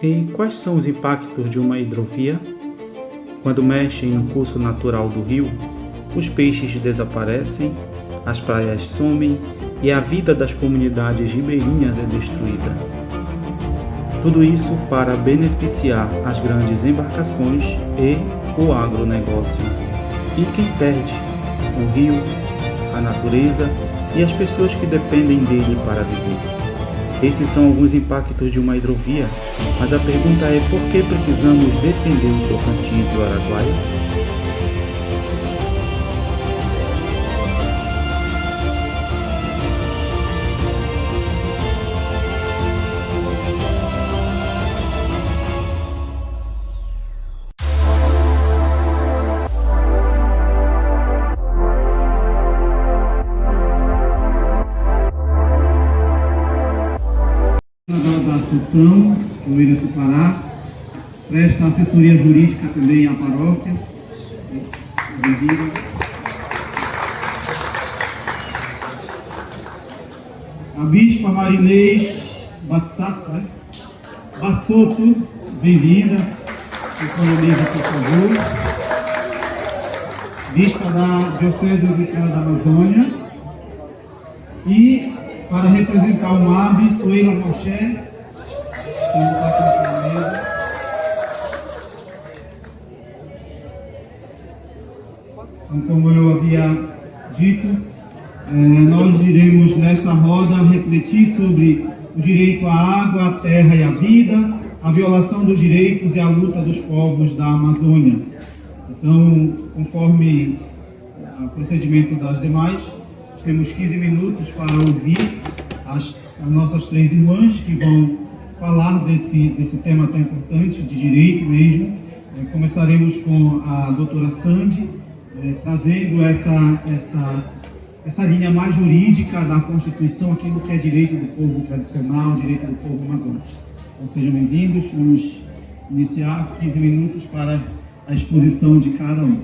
E quais são os impactos de uma hidrovia? Quando mexem no curso natural do rio, os peixes desaparecem, as praias somem e a vida das comunidades ribeirinhas é destruída. Tudo isso para beneficiar as grandes embarcações e o agronegócio. E quem perde? O rio, a natureza e as pessoas que dependem dele para viver. Esses são alguns impactos de uma hidrovia, mas a pergunta é: por que precisamos defender o Tocantins e o Araguaia? Da Associação Oeiras do Pará, presta assessoria jurídica também à paróquia. Bem-vinda. A Bispa Marinês Bassotto, bem-vindas. Economiza, por favor. Bispa da Diocese Anglicana da Amazônia. E para representar o MAB, Suela Malché, então, como eu havia dito, nós iremos nessa roda refletir sobre o direito à água, à terra e à vida, a violação dos direitos e a luta dos povos da Amazônia. Então, conforme o procedimento das demais, temos 15 minutos para ouvir as nossas três irmãs que vão falar desse tema tão importante, de direito mesmo. Começaremos com a doutora Sandy, trazendo essa linha mais jurídica da Constituição, aquilo que é direito do povo tradicional, direito do povo amazônico. Então sejam bem-vindos, vamos iniciar 15 minutos para a exposição de cada um.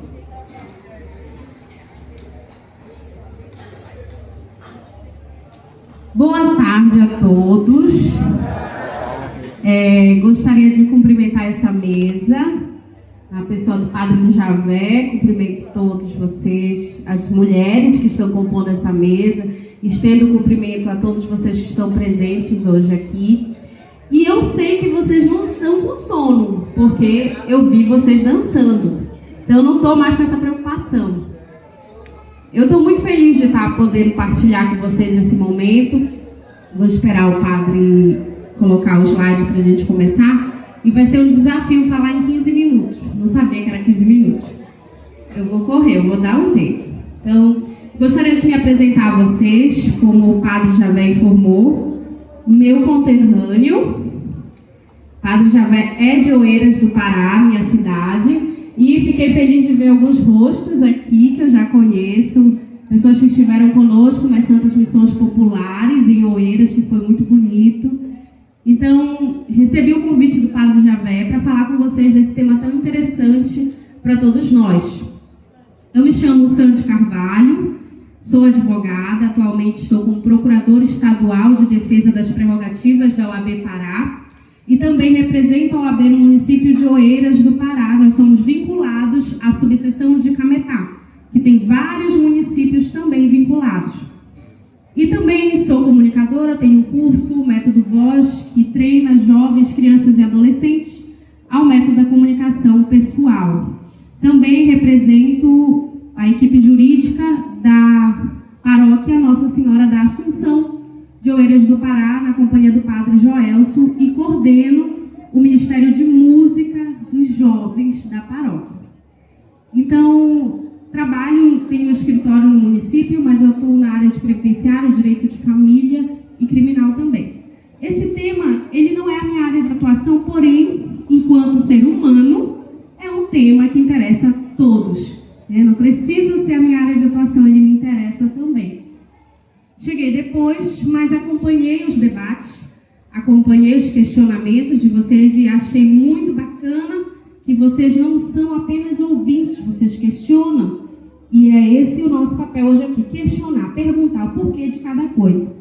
Boa tarde a todos. Gostaria de cumprimentar essa mesa, a pessoa do Padre do Javé, cumprimento todos vocês, as mulheres que estão compondo essa mesa, estendo o cumprimento a todos vocês que estão presentes hoje aqui. E eu sei que vocês não estão com sono, porque eu vi vocês dançando, então eu não estou mais com essa preocupação. Eu estou muito feliz de estar podendo partilhar com vocês esse momento. Vou esperar o padre colocar o slide para a gente começar. E vai ser um desafio falar em 15 minutos. Não sabia que era 15 minutos. Eu vou correr, eu vou dar um jeito. Então, gostaria de me apresentar a vocês, como o padre Javé informou, meu conterrâneo. Padre Javé é de Oeiras do Pará, minha cidade. E fiquei feliz de ver alguns rostos aqui que eu já conheço, pessoas que estiveram conosco nas Santas Missões Populares em Oeiras, que foi muito bonito. Então, recebi o convite do Padre Javé para falar com vocês desse tema tão interessante para todos nós. Eu me chamo Sandy Carvalho, sou advogada, atualmente estou como Procuradora Estadual de Defesa das Prerrogativas da OAB Pará, e também represento a OAB no município de Oeiras do Pará. Nós somos vinculados à subseção de Cametá, que tem vários municípios também vinculados. E também sou comunicadora, tenho um curso, Método Voz, que treina jovens, crianças e adolescentes ao método da comunicação pessoal. Também represento a equipe jurídica da paróquia Nossa Senhora da Assunção, de Oeiras do Pará, na companhia do Padre Joelso, e coordeno o Ministério de Música dos Jovens da paróquia. Então, tenho um escritório no município, mas eu atuo na área de previdenciário, direito de família e criminal também. Esse tema, ele não é a minha área de atuação, porém, enquanto ser humano, é um tema que interessa a todos. Não precisa ser a minha área de atuação, ele me interessa também. Cheguei depois, mas acompanhei os debates, acompanhei os questionamentos de vocês e achei muito bacana que vocês não são apenas ouvintes, vocês questionam. E é esse o nosso papel hoje aqui, questionar, perguntar o porquê de cada coisa.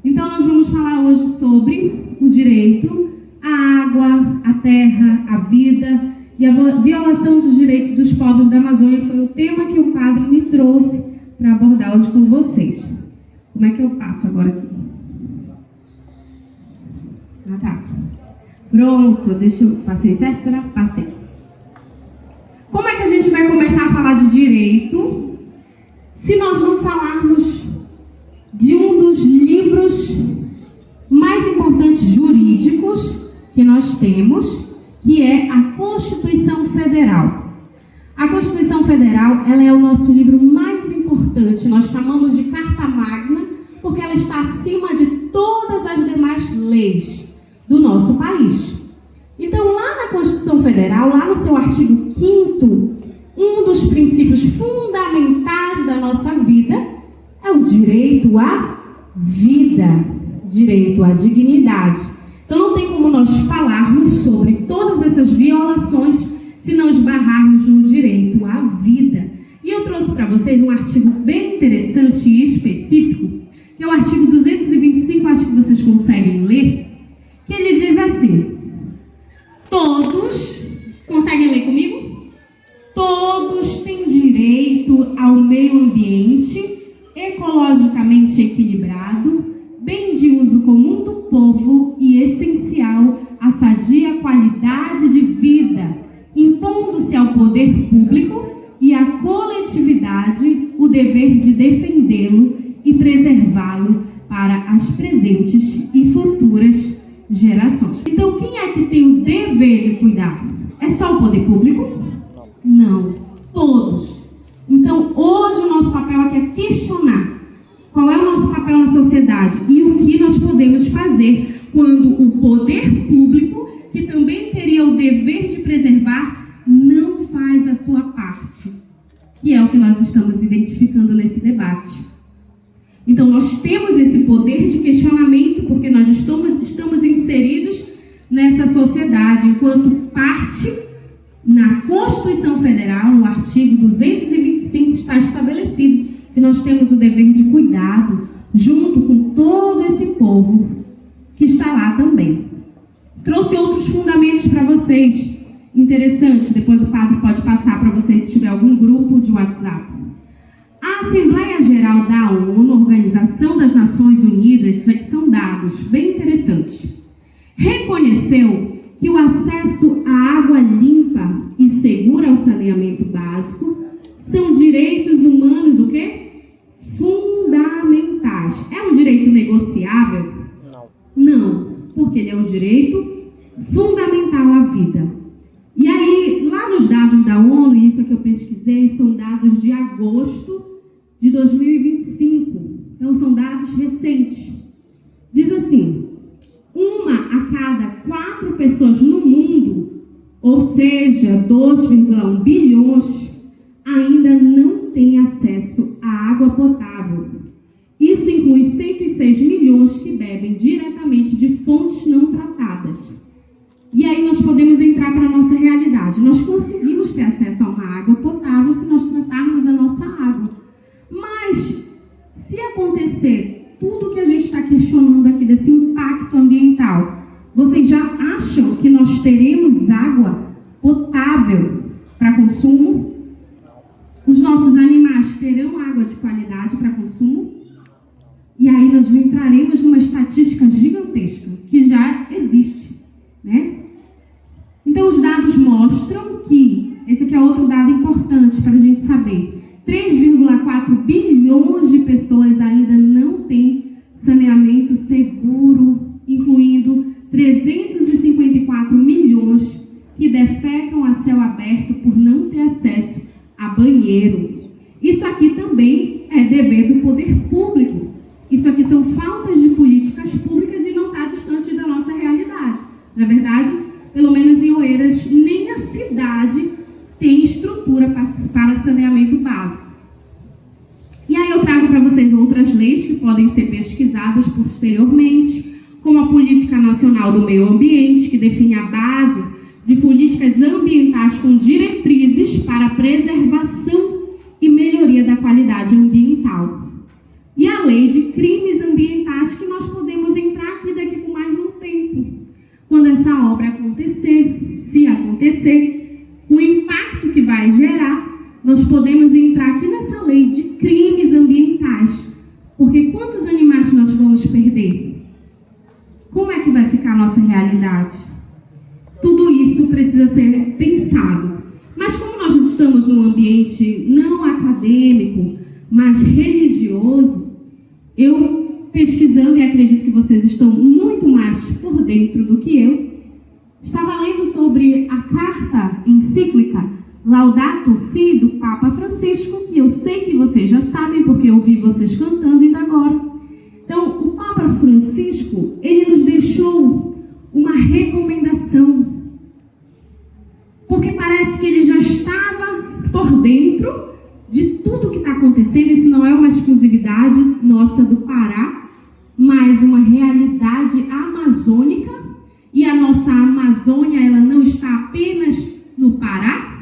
Então nós vamos falar hoje sobre o direito à água, a terra, a vida e a violação dos direitos dos povos da Amazônia foi o tema que o padre me trouxe para abordar hoje com vocês. Como é que eu passo agora aqui? Ah, tá. Pronto, passei certo? Será? Passei. Como é que a gente vai começar a falar de direito se nós não falarmos de um dos livros mais importantes jurídicos que nós temos, que é a Constituição Federal. A Constituição Federal, ela é o nosso livro mais importante, nós chamamos de Carta Magna, porque ela está acima de todas as demais leis do nosso país. Então, lá na Constituição Federal, lá no seu artigo 5º, um dos princípios fundamentais da nossa vida é o direito à vida, direito à dignidade. Então, não tem como nós falarmos sobre todas essas violações se não esbarrarmos no direito à vida. E eu trouxe para vocês um artigo bem interessante e específico, que é o artigo 225, acho que vocês conseguem ler, que ele diz assim: todos, conseguem ler comigo? Todos têm direito ao meio ambiente ecologicamente equilibrado, bem de uso comum do povo e essencial à sadia qualidade de vida, impondo-se ao poder público e à coletividade o dever de defendê-lo e preservá-lo para as presentes e futuras gerações. Então, quem é que tem o dever de cuidar? É só o poder público? Não, todos. Então, hoje o nosso papel aqui é questionar qual é o nosso papel na sociedade e o que nós podemos fazer quando o poder público, que também teria o dever de preservar, não faz a sua parte, que é o que nós estamos identificando nesse debate. Então, nós temos esse poder de questionamento porque nós estamos inseridos nessa sociedade, enquanto parte, na Constituição Federal, no artigo 225, está estabelecido que nós temos o dever de cuidado junto com todo esse povo que está lá também. Trouxe outros fundamentos para vocês, interessantes, depois o padre pode passar para vocês se tiver algum grupo de WhatsApp. A Assembleia Geral da ONU, Organização das Nações Unidas, são dados bem interessantes, reconheceu que o acesso à água limpa e segura ao saneamento básico são direitos humanos, o quê? Fundamentais. É um direito negociável? Não, porque ele é um direito fundamental à vida. E aí, lá nos dados da ONU, e isso que eu pesquisei, são dados de agosto de 2025. Então, são dados recentes. Diz assim: 1 a cada 4 pessoas no mundo, ou seja, 2,1 bilhões, ainda não tem acesso à água potável. Isso inclui 106 milhões que bebem diretamente de fontes não tratadas. E aí nós podemos entrar para a nossa realidade. Nós conseguimos ter acesso a uma água potável se nós tratarmos a nossa água. Mas, se acontecer tudo que a gente está questionando aqui desse impacto ambiental, vocês já acham que nós teremos água potável para consumo? Os nossos animais terão água de qualidade para consumo? E aí nós entraremos numa estatística gigantesca, que já existe, né? Então, os dados mostram que, esse aqui é outro dado importante para a gente saber, 3,4 bilhões de pessoas ainda não têm saneamento seguro, incluindo 354 milhões que defecam a céu aberto por não ter acesso a banheiro. Isso aqui também é dever do poder público. Isso aqui são faltas de políticas públicas e não está distante da nossa realidade. Na verdade, pelo menos em Oeiras, nem a cidade tem estrutura para saneamento básico. E aí eu trago para vocês outras leis que podem ser pesquisadas posteriormente, como a Política Nacional do Meio Ambiente, que define a base de políticas ambientais com diretrizes para a preservação e melhoria da qualidade ambiental. E a Lei de Crimes Ambientais, que nós podemos entrar aqui daqui com mais um tempo, quando essa obra acontecer, o impacto que vai gerar, nós podemos entrar aqui nessa lei de crimes ambientais. Porque quantos animais nós vamos perder? Como é que vai ficar a nossa realidade? Tudo isso precisa ser pensado. Mas como nós estamos num ambiente não acadêmico, mas religioso, eu, pesquisando, e acredito que vocês estão muito mais por dentro do que eu, estava lendo sobre a carta encíclica Laudato Si do Papa Francisco, que eu sei que vocês já sabem, porque eu ouvi vocês cantando ainda agora. Então, o Papa Francisco, ele nos deixou uma recomendação, porque parece que ele já estava por dentro de tudo que está acontecendo. Isso não é uma exclusividade nossa do Pará, mas uma realidade amazônica. E a nossa Amazônia, ela não está apenas no Pará,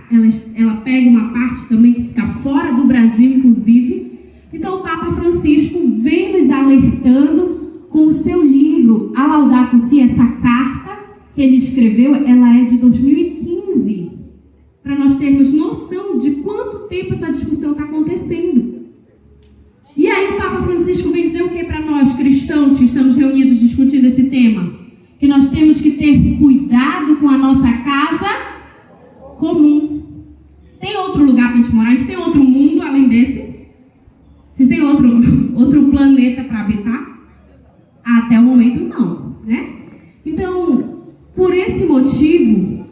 ela pega uma parte também que fica fora do Brasil, inclusive. Então, o Papa Francisco vem nos alertando com o seu livro, A Laudato Si, essa carta que ele escreveu, ela é de 2015, para nós termos noção de quanto tempo essa discussão está acontecendo. E aí o Papa Francisco vem dizer o que para nós, cristãos, que estamos reunidos discutindo esse tema? Que nós temos que ter cuidado com a nossa casa comum. Tem outro lugar para a gente morar? A gente tem outro mundo além desse? Vocês têm outro planeta para habitar? Até o momento não, né? Então, por esse motivo,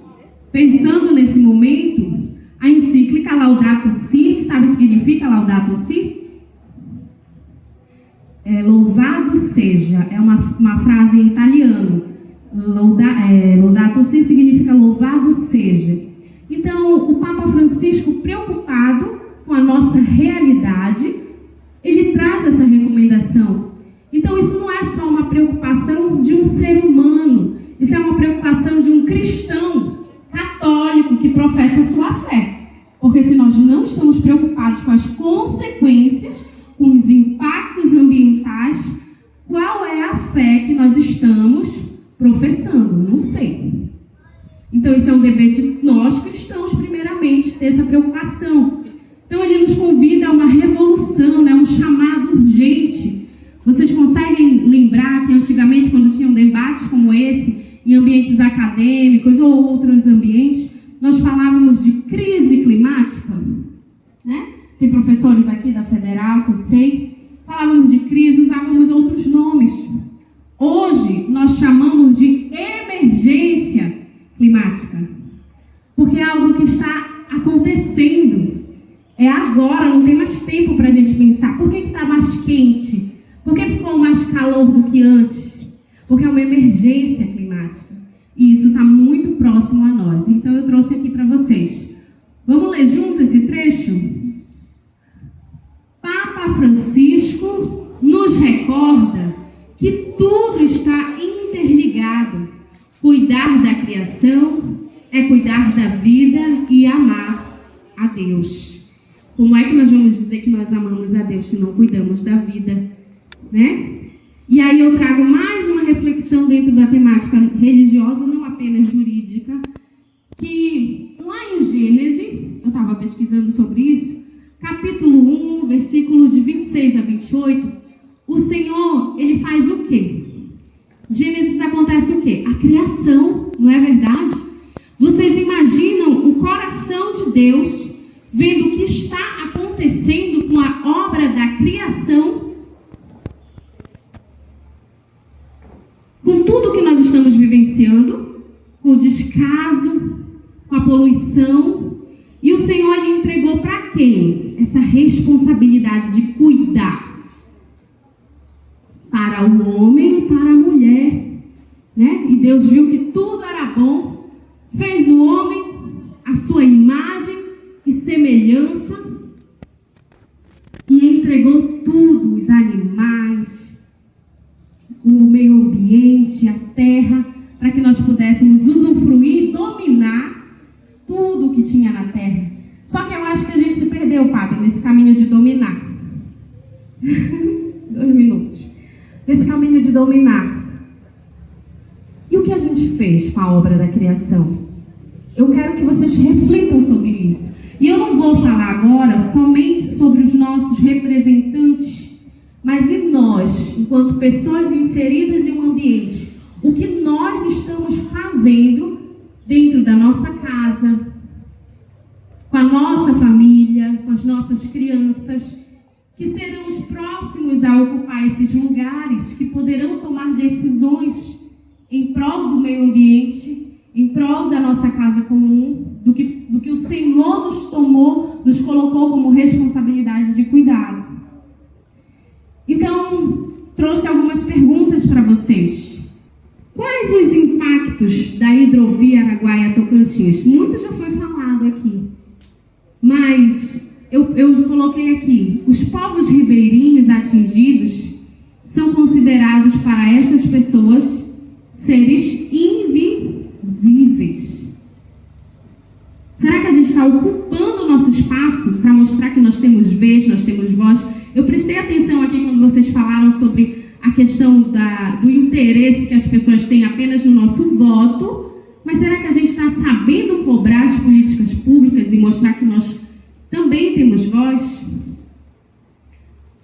pensando nesse momento, a encíclica Laudato Si, sabe o que significa Laudato Si? Louvado seja, é uma frase em italiano. Laudato Si significa louvado seja. Então, o Papa Francisco, preocupado com a nossa realidade, ele traz essa recomendação. Então, isso não é só uma preocupação de um ser humano, isso é uma preocupação de um cristão católico que professa a sua fé. Porque se nós não estamos preocupados com as consequências, com os impactos ambientais, qual é a fé que nós estamos professando? Não sei. Então, isso é um dever de nós cristãos, primeiramente, ter essa preocupação. Então, ele nos convida a uma revolução, né? Um chamado urgente. Vocês conseguem lembrar que antigamente, quando tinham debates como esse, em ambientes acadêmicos ou outros ambientes, nós falávamos de crise climática, né? Tem professores aqui da Federal que eu sei, falávamos de crise, usávamos outros nomes. Hoje, nós chamamos de emergência climática, porque é algo que está acontecendo. É agora, não tem mais tempo para a gente pensar. Por que está mais quente? Por que ficou mais calor do que antes? Porque é uma emergência climática. E isso está muito próximo a nós. Então, eu trouxe aqui para vocês. Vamos ler junto esse trecho? Papa Francisco nos recorda que tudo está interligado. Cuidar da criação é cuidar da vida e amar a Deus. Como é que nós vamos dizer que nós amamos a Deus se não cuidamos da vida, né? E aí eu trago mais uma reflexão dentro da temática religiosa, não apenas jurídica, que lá em Gênesis, eu estava pesquisando sobre isso, capítulo 1, versículo de 26 a 28, o Senhor, ele faz o quê? Gênesis acontece o quê? A criação, não é verdade? Vocês imaginam o coração de Deus vendo o que está acontecendo com a obra da criação? Com tudo que nós estamos vivenciando, com o descaso, com a poluição, e o Senhor lhe entregou para quem? Essa responsabilidade de cuidar. Para o homem e para a mulher, né? E Deus viu que tudo era bom, fez o homem à sua imagem e semelhança e entregou tudo, os animais, o meio ambiente, a terra, para que nós pudéssemos usufruir e dominar tudo o que tinha na terra. Só que eu acho que a gente se perdeu, padre, nesse caminho de dominar. 2 minutos. Nesse caminho de dominar. E o que a gente fez com a obra da criação? eu quero que vocês reflitam sobre isso. E eu não vou falar agora somente sobre os nossos representantes, mas e nós, enquanto pessoas inseridas em um ambiente, o que nós estamos fazendo dentro da nossa casa, com a nossa família, com as nossas crianças, que serão os próximos a ocupar esses lugares, que poderão tomar decisões em prol do meio ambiente, em prol da nossa casa comum, do que o Senhor nos colocou como responsabilidade de cuidado. Então, trouxe algumas perguntas para vocês. Quais os impactos da hidrovia Araguaia-Tocantins? Muito já foi falado aqui, mas eu coloquei aqui. Os povos ribeirinhos atingidos são considerados para essas pessoas seres invisíveis. Será que a gente está ocupando o nosso espaço para mostrar que nós temos vez, nós temos voz? Eu prestei atenção aqui quando vocês falaram sobre a questão do interesse que as pessoas têm apenas no nosso voto, mas será que a gente está sabendo cobrar as políticas públicas e mostrar que nós também temos voz?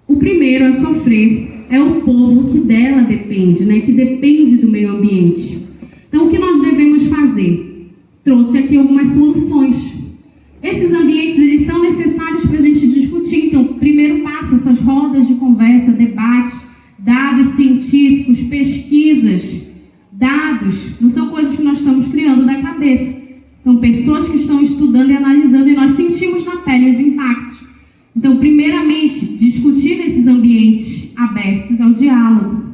O primeiro a sofrer é o povo que dela depende, que depende do meio ambiente. Então, o que nós devemos fazer? Trouxe aqui algumas soluções. Esses ambientes, eles são necessários para a gente discutir. Então, o primeiro passo, essas rodas de conversa, debates, dados científicos, pesquisas, dados, não são coisas que nós estamos criando da cabeça. São pessoas que estão estudando e analisando, e nós sentimos na pele os impactos. Então, primeiramente, discutir nesses ambientes abertos ao diálogo.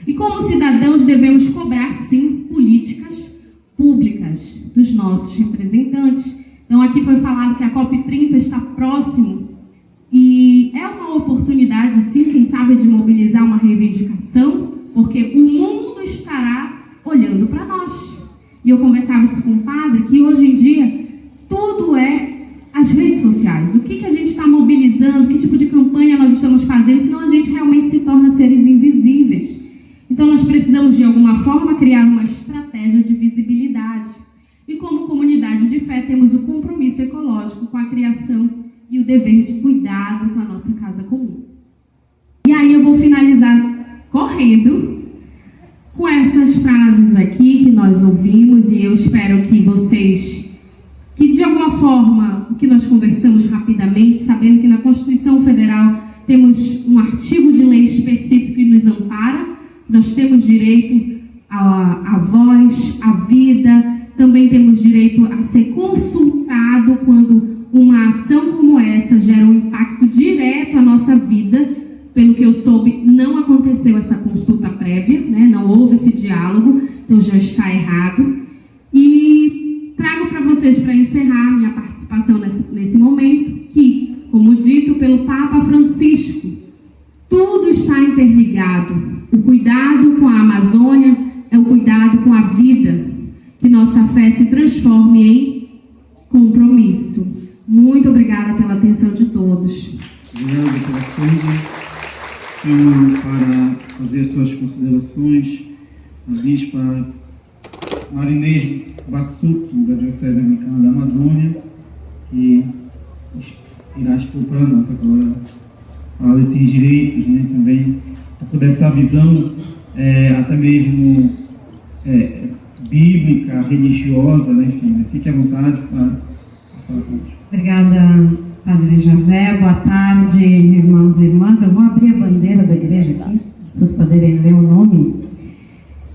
E como cidadãos devemos cobrar, sim, políticas públicas dos nossos representantes. Então, aqui foi falado que a COP30 está próximo e é uma oportunidade, sim, quem sabe, de mobilizar uma reivindicação, porque o mundo estará olhando para nós. E eu conversava isso com o padre, que hoje em dia tudo é as redes sociais. O que a gente está mobilizando, que tipo de campanha nós estamos fazendo, senão a gente realmente se torna seres invisíveis. Então, nós precisamos, de alguma forma, criar uma estratégia de visibilidade. E como comunidade de fé, temos o compromisso ecológico com a criação e o dever de cuidado com a nossa casa comum. E aí eu vou finalizar correndo com essas frases aqui que nós ouvimos, e eu espero que vocês, que de alguma forma, o que nós conversamos rapidamente, sabendo que na Constituição Federal temos um artigo de lei específico que nos ampara, nós temos direito à voz, à vida, também temos direito a ser consultado quando uma ação como essa gera um impacto direto à nossa vida. Pelo que eu soube, não aconteceu essa consulta prévia, não houve esse diálogo, então já está errado. E trago para vocês, para encerrar minha participação nesse momento, que, como dito pelo Papa Francisco, tudo está interligado. O cuidado com a Amazônia é o cuidado com a vida. Que nossa fé se transforme em compromisso. Muito obrigada pela atenção de todos. Obrigado pela Sandra. Chamo para fazer suas considerações a Bispa Marinês Bassuto, da Diocese Anglicana da Amazônia, que irá expor para nós agora, fala esses direitos, também, um pouco dessa visão, até mesmo bíblica, religiosa, enfim, fique à vontade para falar conosco. Obrigada, Padre Javé. Boa tarde, irmãos e irmãs. Eu vou abrir a bandeira da igreja aqui, para vocês poderem ler o nome.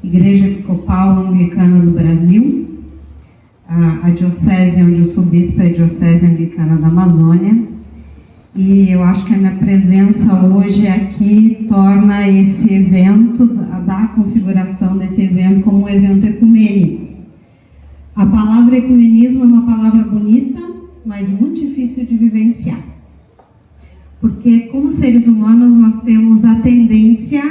Igreja Episcopal Anglicana do Brasil. A diocese onde eu sou bispo é a Diocese Anglicana da Amazônia. E eu acho que a minha presença hoje aqui torna esse evento, da configuração desse evento, como um evento ecumênico. A palavra ecumenismo é uma palavra bonita, mas muito difícil de vivenciar. Porque, como seres humanos, nós temos a tendência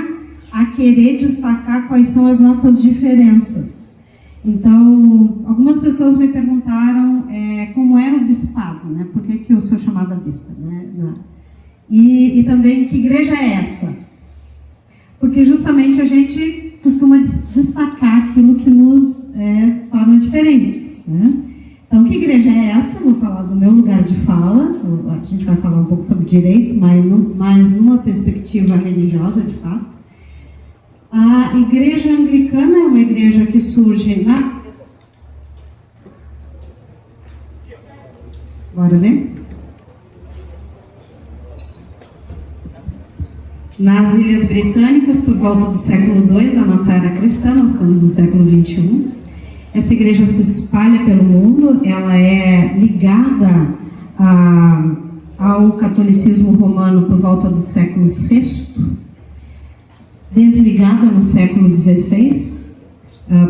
a querer destacar quais são as nossas diferenças. Então, algumas pessoas me perguntaram como era o bispado, por que eu sou chamada bispa, E também, que igreja é essa? Porque justamente a gente costuma destacar aquilo que nos torna diferentes, Então, que igreja é essa? Vou falar do meu lugar de fala. A gente vai falar um pouco sobre direito, mas numa perspectiva religiosa, de fato. A igreja anglicana é uma igreja que surge na... Bora ver? Nas Ilhas Britânicas, por volta do século II da nossa era cristã, nós estamos no século XXI. Essa igreja se espalha pelo mundo, ela é ligada ao catolicismo romano por volta do século VI, desligada no século XVI,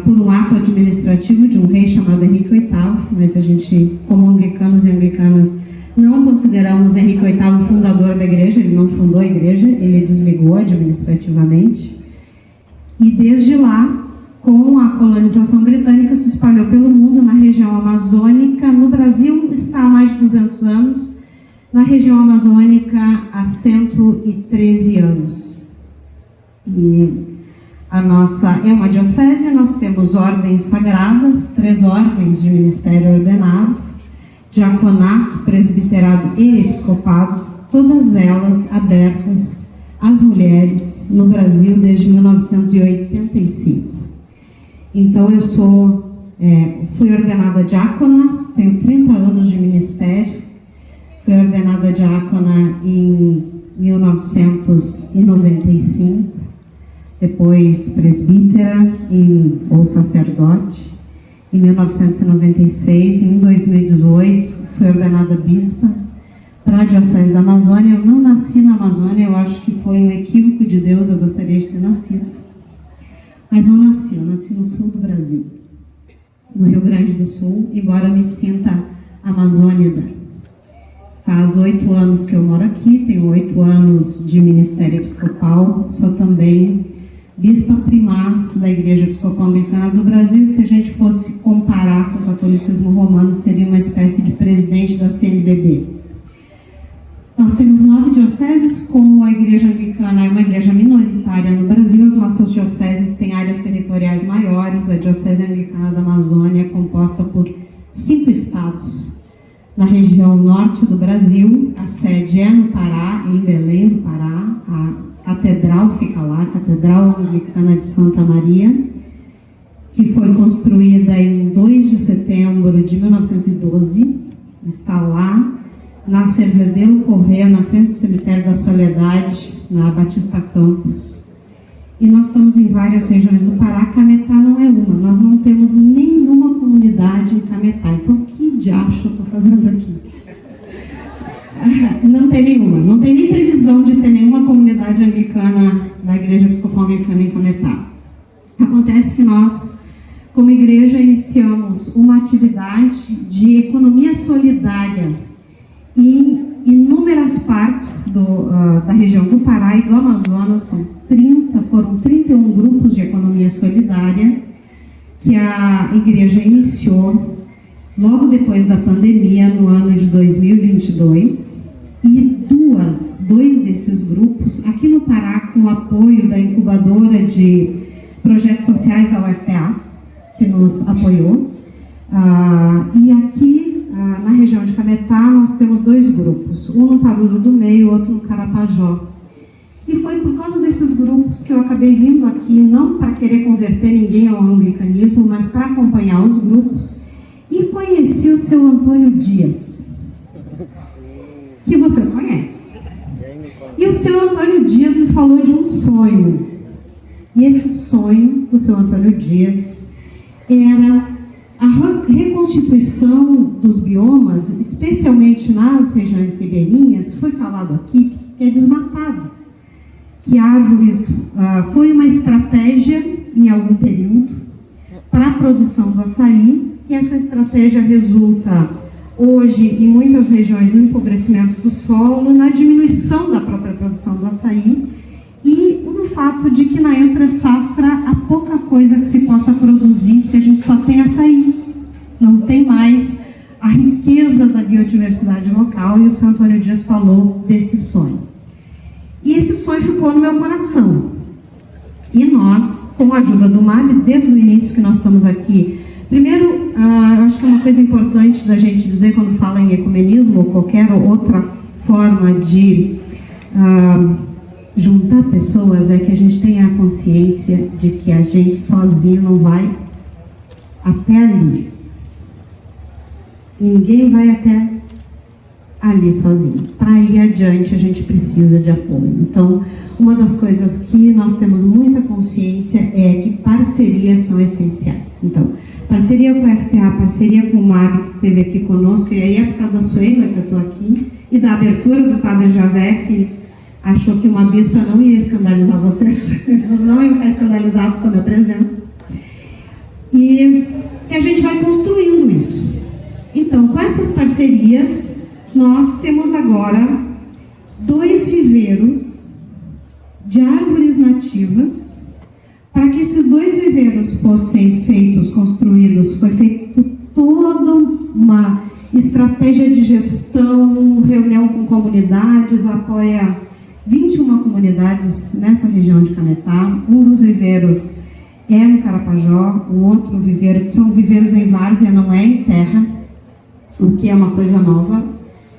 por um ato administrativo de um rei chamado Henrique VIII, mas a gente, como anglicanos e anglicanas, não consideramos Henrique VIII o fundador da igreja, ele não fundou a igreja, ele desligou administrativamente. E desde lá, com a colonização britânica, se espalhou pelo mundo, na região amazônica. No Brasil está há mais de 200 anos, na região amazônica há 113 anos. E a nossa é uma diocese, nós temos ordens sagradas, 3 ordens de ministério ordenado, diaconato, presbiterado e episcopado, todas elas abertas às mulheres no Brasil desde 1985. Então eu fui ordenada diácona, tenho 30 anos de ministério, fui ordenada diácona em 1995, depois presbítera ou sacerdote em 1996, e em 2018 fui ordenada bispa para a Diocese da Amazônia. Eu não nasci na Amazônia, eu acho que foi um equívoco de Deus, eu gostaria de ter nascido. Mas não nasci, eu nasci no sul do Brasil, no Rio Grande do Sul, embora me sinta amazônida. Faz 8 anos que eu moro aqui, tenho 8 anos de ministério episcopal, sou também bispa primaz da Igreja Episcopal Anglicana do Brasil. Se a gente fosse comparar com o catolicismo romano, seria uma espécie de presidente da CNBB. Nós temos 9 dioceses, como a Igreja Anglicana é uma igreja minoritária no Brasil, as nossas dioceses têm áreas territoriais maiores. A Diocese Anglicana da Amazônia é composta por 5 estados. Na região norte do Brasil, a sede é no Pará, em Belém do Pará, a catedral fica lá, a Catedral Anglicana de Santa Maria, que foi construída em 2 de setembro de 1912, está lá, na Cerzedelo Corrêa, na frente do Cemitério da Soledade, na Batista Campos. E nós estamos em várias regiões do Pará. Cametá não é uma, nós não temos nenhuma comunidade em Cametá. Então, o que diacho eu estou fazendo aqui? Não tem nenhuma, não tem nem previsão de ter nenhuma comunidade anglicana, da Igreja Episcopal Anglicana em Cametá. Acontece que nós, como igreja, iniciamos uma atividade de economia solidária em inúmeras partes da região do Pará e do Amazonas. Foram 31 grupos de economia solidária que a igreja iniciou logo depois da pandemia, no ano de 2022, e dois desses grupos, aqui no Pará, com o apoio da incubadora de projetos sociais da UFPA, que nos apoiou, e aqui na região de Cametá nós temos 2 grupos, um no Paruro do Meio, outro no Carapajó. E foi por causa desses grupos que eu acabei vindo aqui, não para querer converter ninguém ao anglicanismo, mas para acompanhar os grupos, e conheci o seu Antônio Dias, que vocês conhecem. E o seu Antônio Dias me falou de um sonho, e esse sonho do seu Antônio Dias era a reconstituição dos biomas, especialmente nas regiões ribeirinhas, que foi falado aqui, que é desmatado. Que árvores foi uma estratégia, em algum período, para a produção do açaí, que essa estratégia resulta, hoje, em muitas regiões, no empobrecimento do solo, na diminuição da própria produção do açaí, e no fato de que na entre-safra há pouca coisa que se possa produzir se a gente só tem açaí. Não tem mais a riqueza da biodiversidade local, e o Sr. Antônio Dias falou desse sonho. E esse sonho ficou no meu coração. E nós, com a ajuda do MAB, desde o início que nós estamos aqui, primeiro, eu acho que é uma coisa coisa importante da gente dizer quando fala em ecumenismo ou qualquer outra forma de juntar pessoas é que a gente tenha a consciência de que a gente sozinho não vai até ali. Ninguém vai até ali sozinho. Para ir adiante, a gente precisa de apoio. Então, uma das coisas que nós temos muita consciência é que parcerias são essenciais. Então, parceria com a FPA, parceria com o MAB, que esteve aqui conosco, e aí é por causa da Suela que eu estou aqui, e da abertura do Padre Javé, que achou que uma bispa não ia escandalizar vocês, nós não iam ficar escandalizados com a minha presença. E que a gente vai construindo isso. Então, com essas parcerias, nós temos agora 2 viveiros de árvores nativas. Para que esses 2 viveiros fossem feitos, construídos, foi feito toda uma estratégia de gestão, reunião com comunidades, apoia 21 comunidades nessa região de Cametá. Um dos viveiros é no Carapajó, o outro viveiro, são viveiros em várzea, não é em terra, o que é uma coisa nova,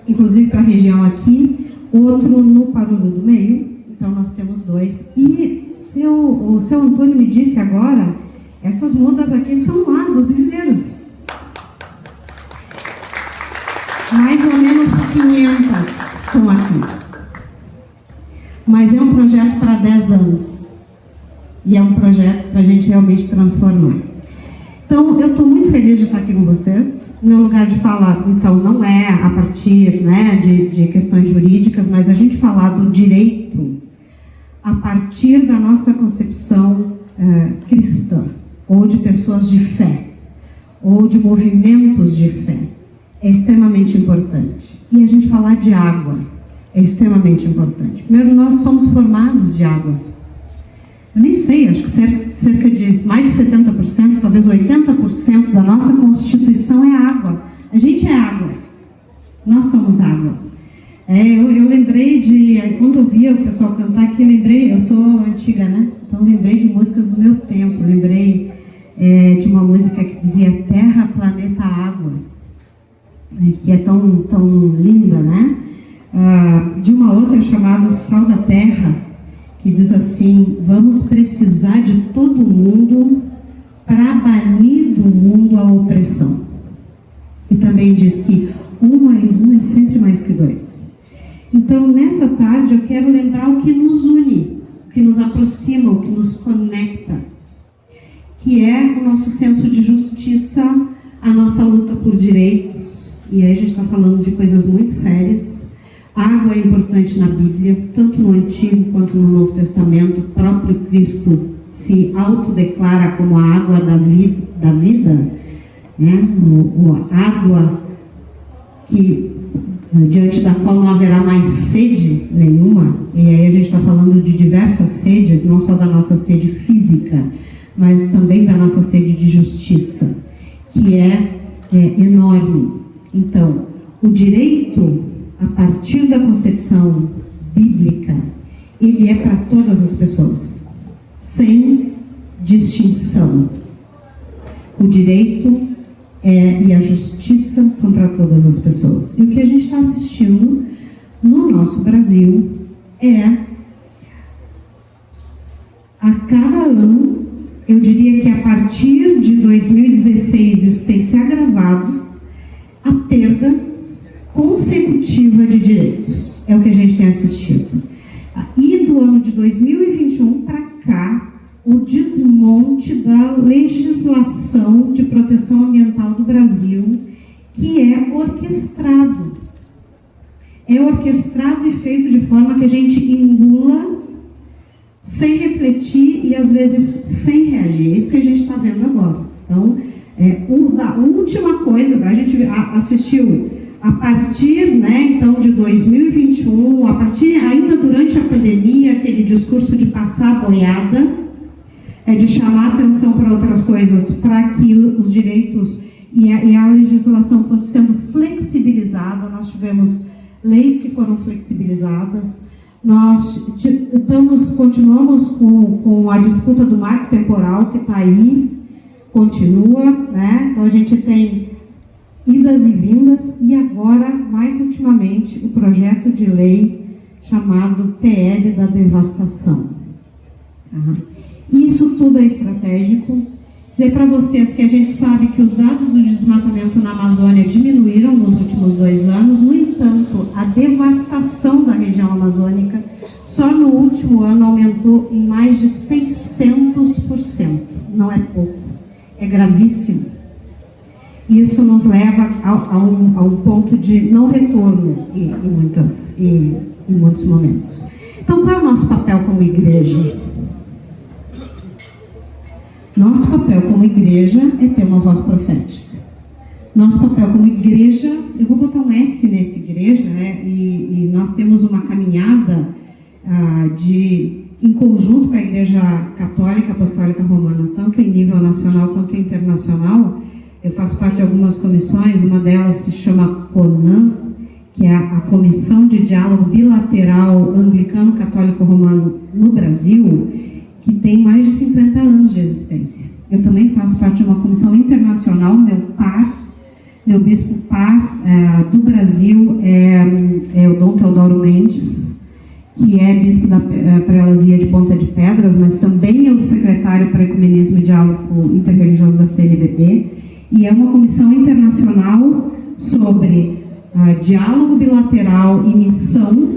inclusive para a região aqui, outro no Paruru do Meio. Então nós temos 2. E o seu Antônio me disse agora, essas mudas aqui são lá dos viveiros. Mais ou menos 500 estão aqui. Mas é um projeto para 10 anos. E é um projeto para a gente realmente transformar. Então, eu estou muito feliz de estar aqui com vocês. Meu lugar de fala, então, não é a partir, né, de questões jurídicas, mas a gente falar do direito a partir da nossa concepção cristã, ou de pessoas de fé, ou de movimentos de fé, é extremamente importante. E a gente falar de água é extremamente importante. Primeiro, nós somos formados de água. Eu nem sei, acho que cerca de mais de 70%, talvez 80% da nossa Constituição é água. A gente é água. Nós somos água. Eu lembrei de, quando eu via o pessoal cantar aqui, eu sou antiga, né? Então lembrei de músicas do meu tempo. Lembrei de uma música que dizia Terra, Planeta, Água, que é tão linda, né? De uma outra chamada Sal da Terra, que diz assim: vamos precisar de todo mundo para banir do mundo a opressão. E também diz que 1 mais 1 é sempre mais que 2. Então, nessa tarde, eu quero lembrar o que nos une, o que nos aproxima, o que nos conecta, que é o nosso senso de justiça, a nossa luta por direitos. E aí a gente está falando de coisas muito sérias. A água é importante na Bíblia, tanto no Antigo quanto no Novo Testamento. O próprio Cristo se autodeclara como a água da vida, né? A água diante da qual não haverá mais sede nenhuma. E aí a gente está falando de diversas sedes, não só da nossa sede física, mas também da nossa sede de justiça, que é enorme. Então, o direito, a partir da concepção bíblica, ele é para todas as pessoas, sem distinção. O direito e a justiça são para todas as pessoas. E o que a gente está assistindo no nosso Brasil é, a cada ano, eu diria que a partir de 2016 isso tem se agravado, a perda consecutiva de direitos. É o que a gente tem assistido. E do ano de 2021 para cá, o desmonte da legislação de proteção ambiental do Brasil, que é orquestrado. É orquestrado e feito de forma que a gente engula sem refletir e às vezes sem reagir. É isso que a gente está vendo agora. Então, a última coisa, a gente assistiu a partir, né, então, de 2021, a partir ainda durante a pandemia, aquele discurso de passar a boiada, de chamar atenção para outras coisas, para que os direitos e a legislação fosse sendo flexibilizada. Nós tivemos leis que foram flexibilizadas. Nós continuamos com a disputa do marco temporal, que está aí, continua, né? Então a gente tem idas e vindas, e agora, mais ultimamente, o projeto de lei chamado PL da devastação. Isso tudo é estratégico. Dizer para vocês que a gente sabe que os dados do desmatamento na Amazônia diminuíram nos últimos 2 anos, no entanto, a devastação da região amazônica só no último ano aumentou em mais de 600%. Não é pouco, é gravíssimo. Isso nos leva a um ponto de não retorno em muitos momentos. Então, qual é o nosso papel como igreja? Nosso papel como igreja é ter uma voz profética. Nosso papel como igrejas, eu vou botar um S nesse igreja, né? E nós temos uma caminhada em conjunto com a Igreja Católica Apostólica Romana, tanto em nível nacional quanto internacional. Eu faço parte de algumas comissões, uma delas se chama CONAN, que é a Comissão de Diálogo Bilateral Anglicano-Católico-Romano no Brasil, que tem mais de 50 anos de existência. Eu também faço parte de uma comissão internacional, meu bispo par do Brasil é o Dom Teodoro Mendes, que é bispo da prelazia de Ponta de Pedras, mas também é o secretário para Ecumenismo e Diálogo Interreligioso da CNBB, e é uma comissão internacional sobre diálogo bilateral e missão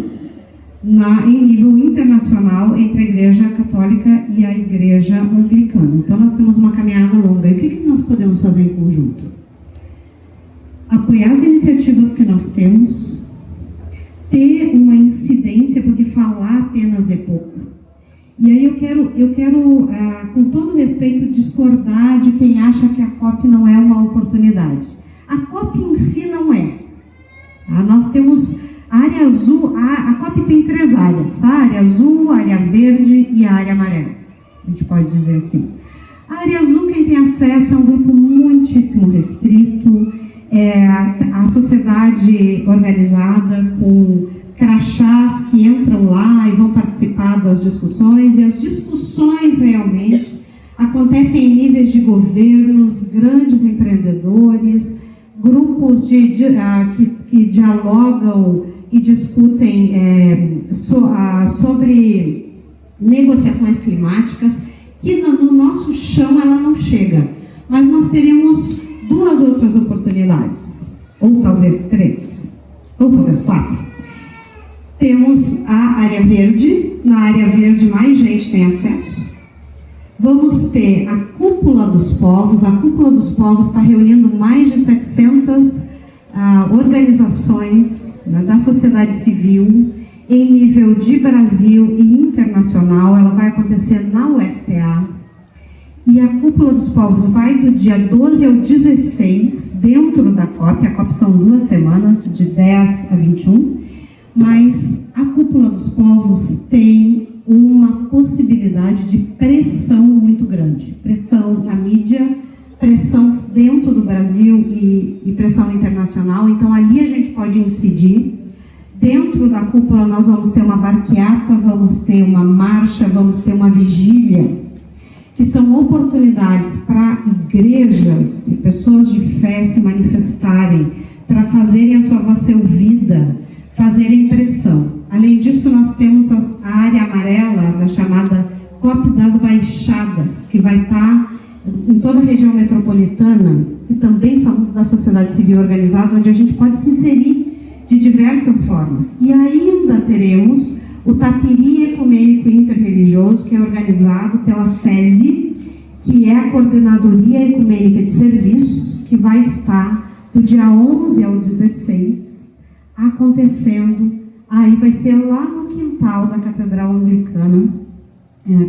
em nível internacional entre a Igreja Católica e a Igreja Anglicana. Então, nós temos uma caminhada longa. E o que nós podemos fazer em conjunto? Apoiar as iniciativas que nós temos, ter uma incidência, porque falar apenas é pouco. E aí eu quero com todo respeito, discordar de quem acha que a COP não é uma oportunidade. A COP em si não é. Nós temos a área azul, a COP tem 3 áreas, a área azul, a área verde e a área amarela. A gente pode dizer assim. A área azul, quem tem acesso, é um grupo muitíssimo restrito, a sociedade organizada com crachás que entram lá e vão participar das discussões, e as discussões realmente acontecem em níveis de governos, grandes empreendedores, grupos que dialogam e discutem sobre negociações climáticas, que no nosso chão ela não chega. Mas nós teremos 2 outras oportunidades, ou talvez 3, ou talvez 4. Temos a área verde. Na área verde mais gente tem acesso. Vamos ter a Cúpula dos Povos. A Cúpula dos Povos está reunindo mais de 700 organizações da sociedade civil em nível de Brasil e internacional. Ela vai acontecer na UFPA. E a Cúpula dos Povos vai do dia 12 ao 16 dentro da COP. A COP são 2 semanas, de 10 a 21. Mas a Cúpula dos Povos tem uma possibilidade de pressão muito grande. Pressão na mídia, pressão dentro do Brasil e pressão internacional. Então, ali a gente pode incidir. Dentro da cúpula, nós vamos ter uma barqueata, vamos ter uma marcha, vamos ter uma vigília, que são oportunidades para igrejas e pessoas de fé se manifestarem, para fazerem a sua voz ser ouvida, fazerem pressão. Além disso, nós temos a área amarela, da chamada COP das Baixadas, que vai estar em toda a região metropolitana, que também são da sociedade civil organizada, onde a gente pode se inserir de diversas formas. E ainda teremos o Tapiri Ecumênico Interreligioso, que é organizado pela SESI, que é a Coordenadoria Ecumênica de Serviços, que vai estar do dia 11 ao 16 acontecendo. Aí vai ser lá no quintal da Catedral Anglicana,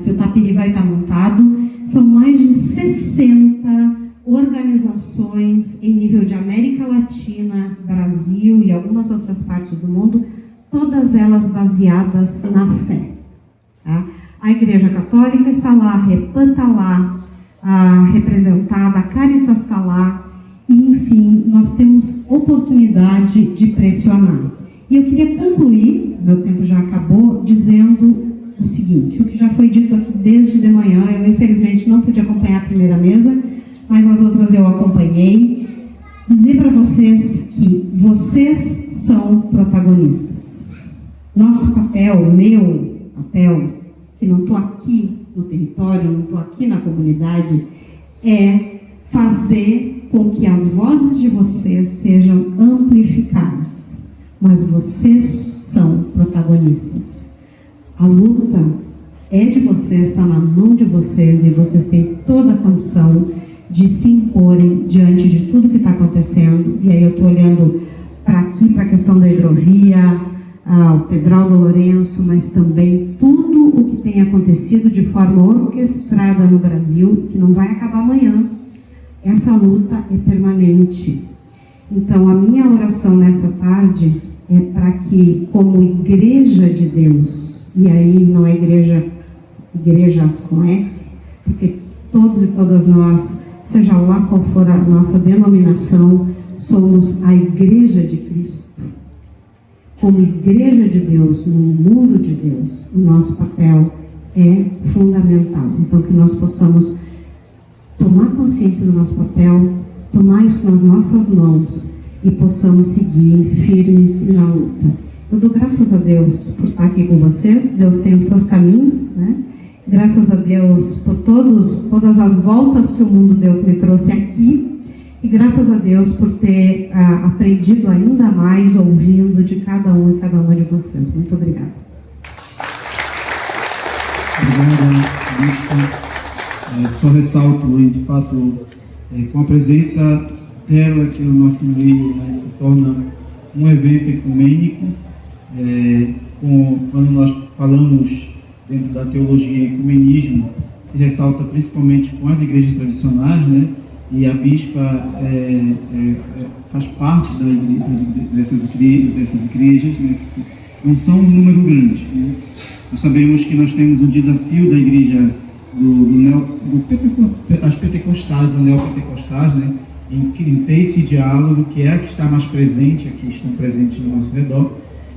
que o Tapiri vai estar montado. São mais de 60 organizações em nível de América Latina, Brasil e algumas outras partes do mundo, todas elas baseadas na fé. Tá? A Igreja Católica está lá, a Repan está lá, representada, a Caritas está lá, e, enfim, nós temos oportunidade de pressionar. E eu queria concluir, meu tempo já acabou, dizendo o seguinte: o que já foi dito aqui desde de manhã, eu infelizmente não pude acompanhar a primeira mesa, mas as outras eu acompanhei. Dizer para vocês vocês que vocês são protagonistas. Nosso papel, meu papel, que não estou aqui no território, não estou aqui na comunidade, é fazer com que as vozes de vocês sejam amplificadas. Mas vocês são protagonistas. A luta é de vocês, está na mão de vocês, e vocês têm toda a condição de se imporem diante de tudo que está acontecendo. E aí eu estou olhando para aqui, para a questão da hidrovia, o Pedral do Lourenço, mas também tudo o que tem acontecido de forma orquestrada no Brasil, que não vai acabar amanhã. Essa luta é permanente. Então, a minha oração nessa tarde é para que, como igreja de Deus, e aí não é igrejas com S, porque todos e todas nós, seja lá qual for a nossa denominação, somos a igreja de Cristo. Como igreja de Deus, no mundo de Deus, o nosso papel é fundamental. Então, que nós possamos tomar consciência do nosso papel, tomar isso nas nossas mãos e possamos seguir firmes na luta. Eu dou graças a Deus por estar aqui com vocês. Deus tem os seus caminhos, né? Graças a Deus por todas as voltas que o mundo deu, que me trouxe aqui. E graças a Deus por ter aprendido ainda mais ouvindo de cada um e cada uma de vocês. Muito obrigada. Obrigado, só ressalto, de fato, com a presença dela aqui no nosso meio, né, se torna um evento ecumênico. Quando nós falamos dentro da teologia e ecumenismo, se ressalta principalmente com as igrejas tradicionais, né? E a bispa faz parte dessas igrejas, né, que não são um número grande, né? Nós sabemos que nós temos um desafio da igreja as pentecostais, ou neopentecostais, né, em ter esse diálogo, que é a que está mais presente, aqui estão presentes no nosso redor,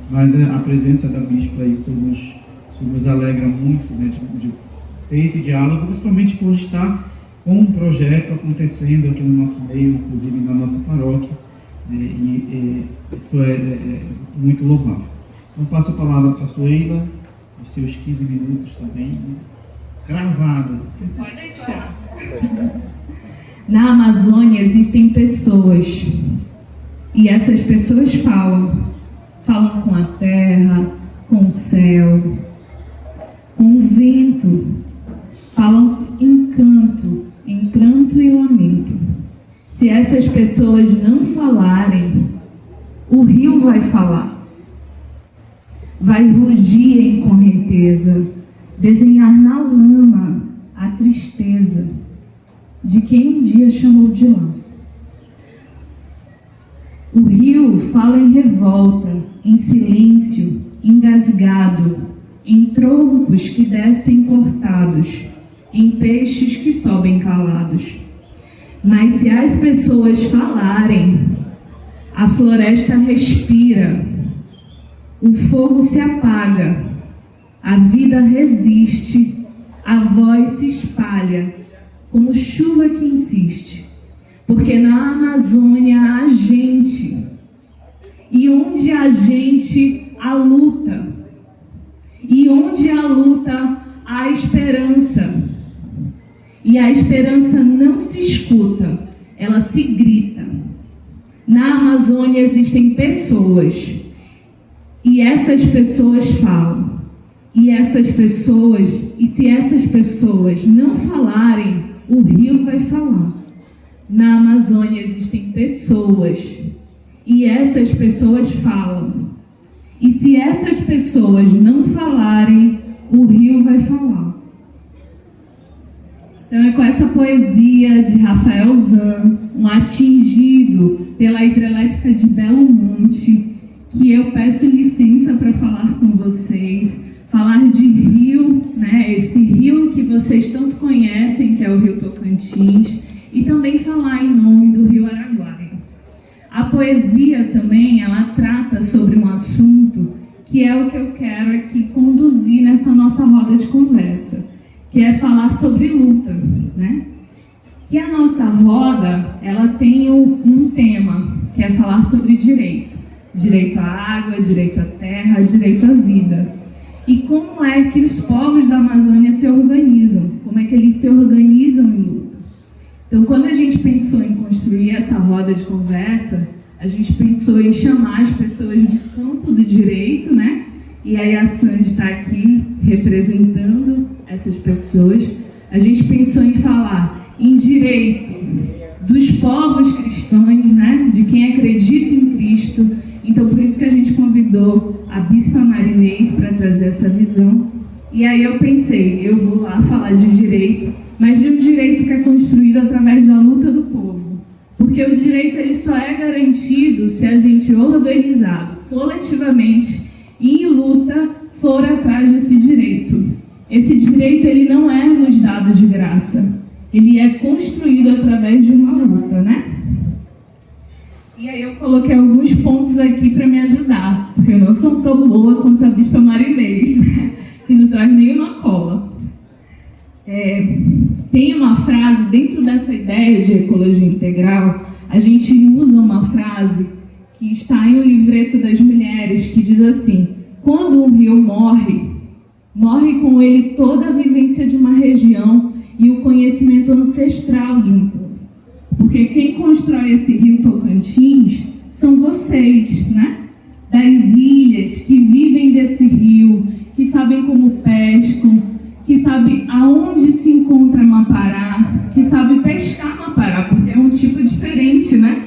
mas a presença da bispa, isso nos alegra muito, né, de ter esse diálogo, principalmente por estar com um projeto acontecendo aqui no nosso meio, inclusive na nossa paróquia, e isso é muito louvável. Então passo a palavra para a Suela, os seus 15 minutos também, né? Gravado. Pode deixar. Na Amazônia existem pessoas, e essas pessoas falam com a terra, com o céu, com o vento, falam em canto, em pranto e lamento. Se essas pessoas não falarem, o rio vai falar, vai rugir em correnteza, desenhar na lama a tristeza de quem um dia chamou de lá. O rio fala em revolta, em silêncio, engasgado, em troncos que descem cortados, em peixes que sobem calados. Mas se as pessoas falarem, a floresta respira, o fogo se apaga, a vida resiste, a voz se espalha, como chuva que insiste. Porque na Amazônia há gente, e onde há gente, há luta. E onde há luta, há esperança. E a esperança não se escuta, ela se grita. Na Amazônia existem pessoas, e essas pessoas falam. E se essas pessoas não falarem, o rio vai falar. Na Amazônia existem pessoas, e essas pessoas falam. E se essas pessoas não falarem, o rio vai falar. Então é com essa poesia de Rafael Zan, um atingido pela hidrelétrica de Belo Monte, que eu peço licença para falar com vocês, falar de rio, né, esse rio que vocês tanto conhecem, que é o Rio Tocantins, e também falar em nome do Rio Araguaia. A poesia também, ela trata sobre um assunto que é o que eu quero aqui conduzir nessa nossa roda de conversa, que é falar sobre luta, né? Que a nossa roda, ela tem um tema, que é falar sobre direito. Direito à água, direito à terra, direito à vida. E como é que os povos da Amazônia se organizam? Como é que eles se organizam em luta? Então, quando a gente pensou em construir essa roda de conversa, a gente pensou em chamar as pessoas do campo do direito, né? E aí a Sandy está aqui representando essas pessoas. A gente pensou em falar em direito dos povos cristãos, né? De quem acredita em Cristo. Então, por isso que a gente convidou a Bispa Marinês para trazer essa visão. E aí eu pensei, eu vou lá falar de direito, mas de um direito que é construído através da luta do povo. Porque o direito ele só é garantido se a gente organizado, coletivamente, e em luta, for atrás desse direito. Esse direito ele não é nos dado de graça. Ele é construído através de uma luta, né? E aí eu coloquei alguns pontos aqui para me ajudar, porque eu não sou tão boa quanto a Bispa Marinês, né? Que não traz nenhuma cola. Tem uma frase, dentro dessa ideia de ecologia integral, a gente usa uma frase que está em um livreto das mulheres, que diz assim: quando um rio morre, morre com ele toda a vivência de uma região e o conhecimento ancestral de um povo. Porque quem constrói esse rio Tocantins são vocês, né? Das ilhas, que vivem desse rio, que sabem como pescam, que sabem aonde se encontra Mapará, que sabem pescar Mapará, porque é um tipo diferente, né?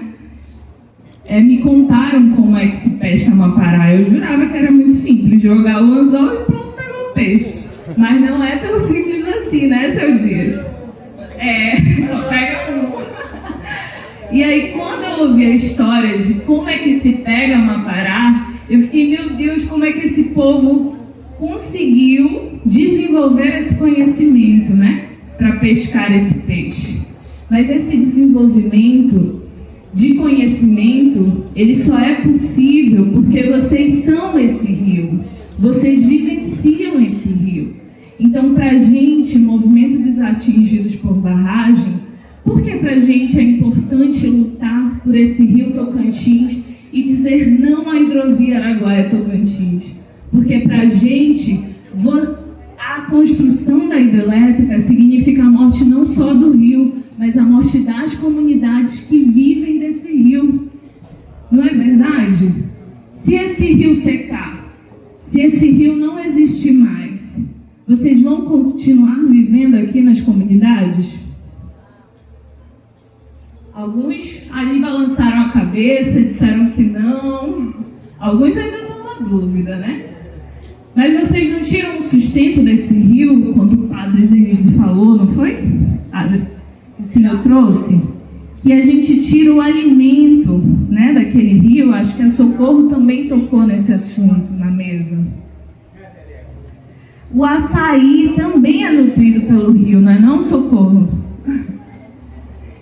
Me contaram como é que se pesca Mapará. Eu jurava que era muito simples, jogar o anzol e pronto, pegou o peixe. Mas não é tão simples assim, né, Seu Dias? Só pega um. E aí, quando eu ouvi a história de como é que se pega Mapará, eu fiquei, meu Deus, como é que esse povo conseguiu desenvolver esse conhecimento, né, para pescar esse peixe. Mas esse desenvolvimento de conhecimento, ele só é possível porque vocês são esse rio, vocês vivenciam esse rio. Então, para a gente, movimento dos atingidos por barragem, por que para a gente é importante lutar por esse rio Tocantins e dizer não à hidrovia Araguaia-Tocantins? Porque para a gente, a construção da hidrelétrica significa a morte não só do rio, mas a morte das comunidades que vivem desse rio. Não é verdade? Se esse rio secar, se esse rio não existir mais, vocês vão continuar vivendo aqui nas comunidades? Alguns ali balançaram a cabeça, disseram que não. Alguns ainda estão na dúvida, né? Mas vocês não tiram o sustento desse rio, quando o padre Zenildo falou, não foi? Padre, que o senhor trouxe? Que a gente tira o alimento, né, daquele rio. Acho que a Socorro também tocou nesse assunto na mesa. O açaí também é nutrido pelo rio, não é não, Socorro?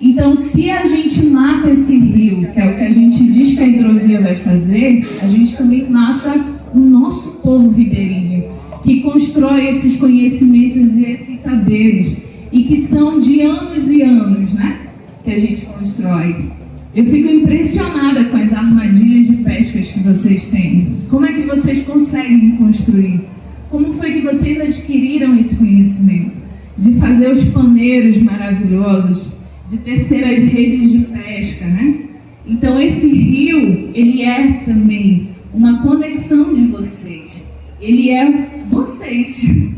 Então, se a gente mata esse rio, que é o que a gente diz que a hidrovia vai fazer, a gente também mata o nosso povo ribeirinho, que constrói esses conhecimentos e esses saberes, e que são de anos e anos, né, que a gente constrói. Eu fico impressionada com as armadilhas de pescas que vocês têm. Como é que vocês conseguem construir? Como foi que vocês adquiriram esse conhecimento? De fazer os paneiros maravilhosos, de tecer as redes de pesca, né? Então, esse rio, ele é também uma conexão de vocês. Ele é vocês.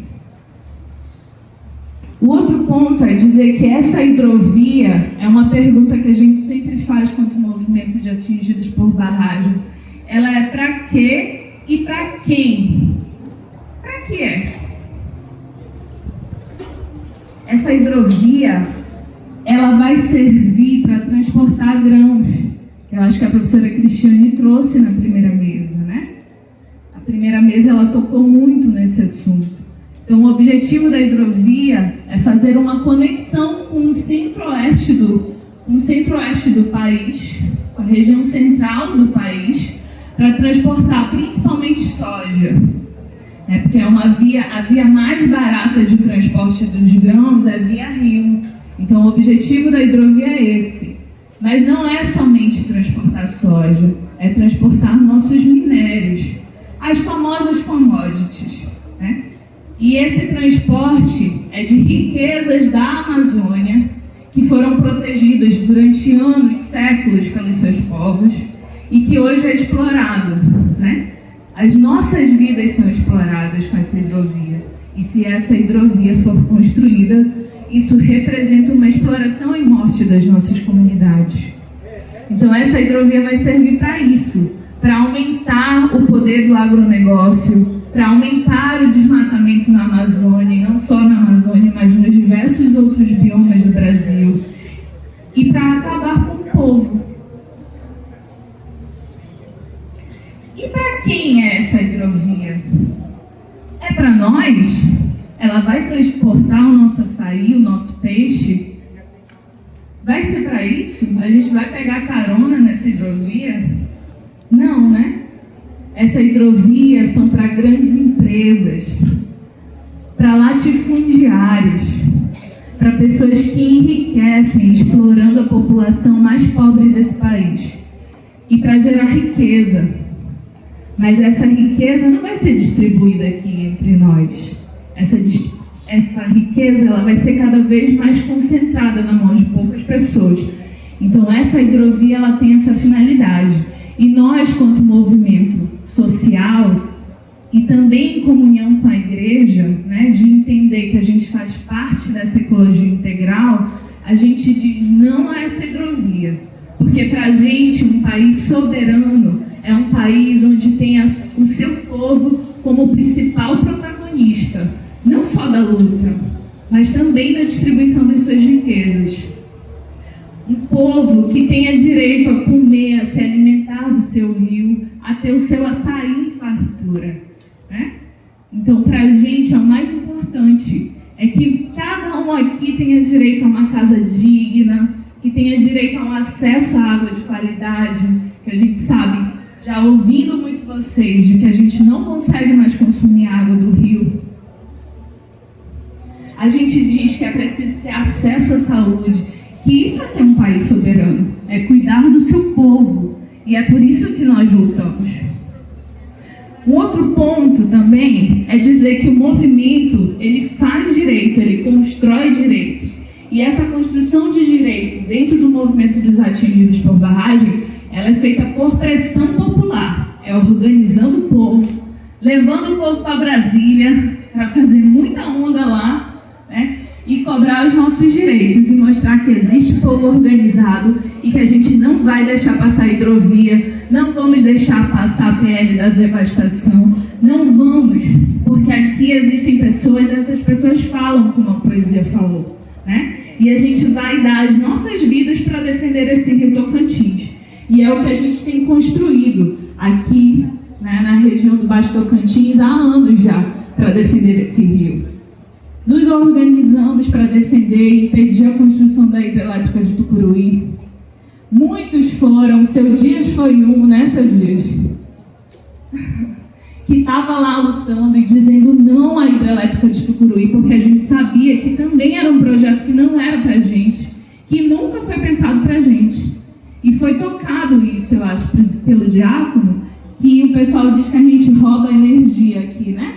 O outro ponto é dizer que essa hidrovia é uma pergunta que a gente sempre faz quanto ao movimento de atingidos por barragem. Ela é para quê e para quem? Para que é? Essa hidrovia, ela vai servir para transportar grãos, que eu acho que a professora Cristiane trouxe na primeira mesa, né? A primeira mesa, ela tocou muito nesse assunto. Então, o objetivo da hidrovia é fazer uma conexão com o centro-oeste do país, com a região central do país, para transportar principalmente soja. Porque é a via mais barata de transporte dos grãos é via rio. Então, o objetivo da hidrovia é esse. Mas não é somente transportar soja. soja, é transportar nossos minérios, as famosas commodities, né? E esse transporte é de riquezas da Amazônia, que foram protegidas durante anos, séculos pelos seus povos, e que hoje é explorado, né? As nossas vidas são exploradas com essa hidrovia. E se essa hidrovia for construída, isso representa uma exploração e morte das nossas comunidades. Então essa hidrovia vai servir para isso, para aumentar o poder do agronegócio, para aumentar o desmatamento na Amazônia, e não só na Amazônia, mas nos diversos outros biomas do Brasil, e para acabar com o povo. E para quem é essa hidrovia? É para nós? Ela vai transportar o nosso açaí, o nosso peixe? Vai ser para isso? A gente vai pegar carona nessa hidrovia? Não, né? Essa hidrovia são para grandes empresas, para latifundiários, para pessoas que enriquecem explorando a população mais pobre desse país e para gerar riqueza. Mas essa riqueza não vai ser distribuída aqui entre nós. Essa riqueza ela vai ser cada vez mais concentrada na mão de poucas pessoas. Então essa hidrovia ela tem essa finalidade. E nós, quanto movimento social, e também em comunhão com a igreja, né, de entender que a gente faz parte dessa ecologia integral, a gente diz não a essa hidrovia. Porque para a gente, um país soberano é um país onde tem o seu povo como principal protagonista, não só da luta, mas também da distribuição das suas riquezas. Um povo que tenha direito a comer, a se alimentar do seu rio, a ter o seu açaí em fartura, né? Então, para a gente, o mais importante é que cada um aqui tenha direito a uma casa digna, que tenha direito a um acesso à água de qualidade, que a gente sabe, já ouvindo muito vocês, de que a gente não consegue mais consumir água do rio. A gente diz que é preciso ter acesso à saúde, que isso é ser um país soberano, é cuidar do seu povo, e é por isso que nós lutamos. Um outro ponto também é dizer que o movimento, ele faz direito, ele constrói direito. E essa construção de direito dentro do movimento dos atingidos por barragem, ela é feita por pressão popular, é organizando o povo, levando o povo para Brasília, para fazer muita onda lá, né? E cobrar os nossos direitos e mostrar que existe povo organizado e que a gente não vai deixar passar a hidrovia, não vamos deixar passar a PL da devastação, não vamos, porque aqui existem pessoas, essas pessoas falam como a poesia falou, né? E a gente vai dar as nossas vidas para defender esse rio Tocantins. E é o que a gente tem construído aqui, né, na região do Baixo Tocantins há anos já, para defender esse rio. Nos organizamos para defender e impedir a construção da hidrelétrica de Tucuruí. Muitos foram, Seu Dias foi um, né, Seu Dias? Que estava lá lutando e dizendo não à hidrelétrica de Tucuruí, porque a gente sabia que também era um projeto que não era para a gente, que nunca foi pensado para a gente. E foi tocado isso, eu acho, pelo diácono, que o pessoal diz que a gente rouba energia aqui, né?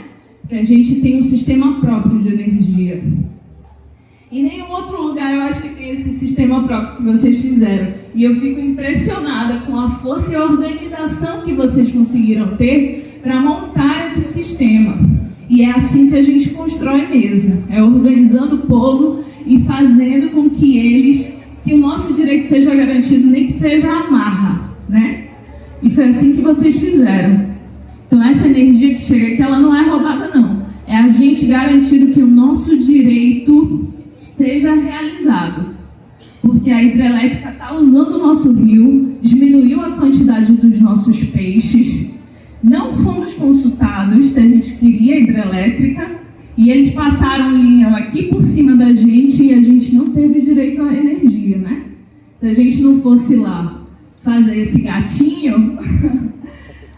Que a gente tem um sistema próprio de energia. Em nenhum outro lugar eu acho que tem esse sistema próprio que vocês fizeram. E eu fico impressionada com a força e a organização que vocês conseguiram ter para montar esse sistema. E é assim que a gente constrói mesmo. É organizando o povo e fazendo com que o nosso direito seja garantido, nem que seja a marra, né? E foi assim que vocês fizeram. Então essa energia que chega aqui, ela não é roubada não. É a gente garantindo que o nosso direito seja realizado. Porque a hidrelétrica está usando o nosso rio, diminuiu a quantidade dos nossos peixes, não fomos consultados se a gente queria hidrelétrica, e eles passaram linha aqui por cima da gente e a gente não teve direito à energia, né? Se a gente não fosse lá fazer esse gatinho,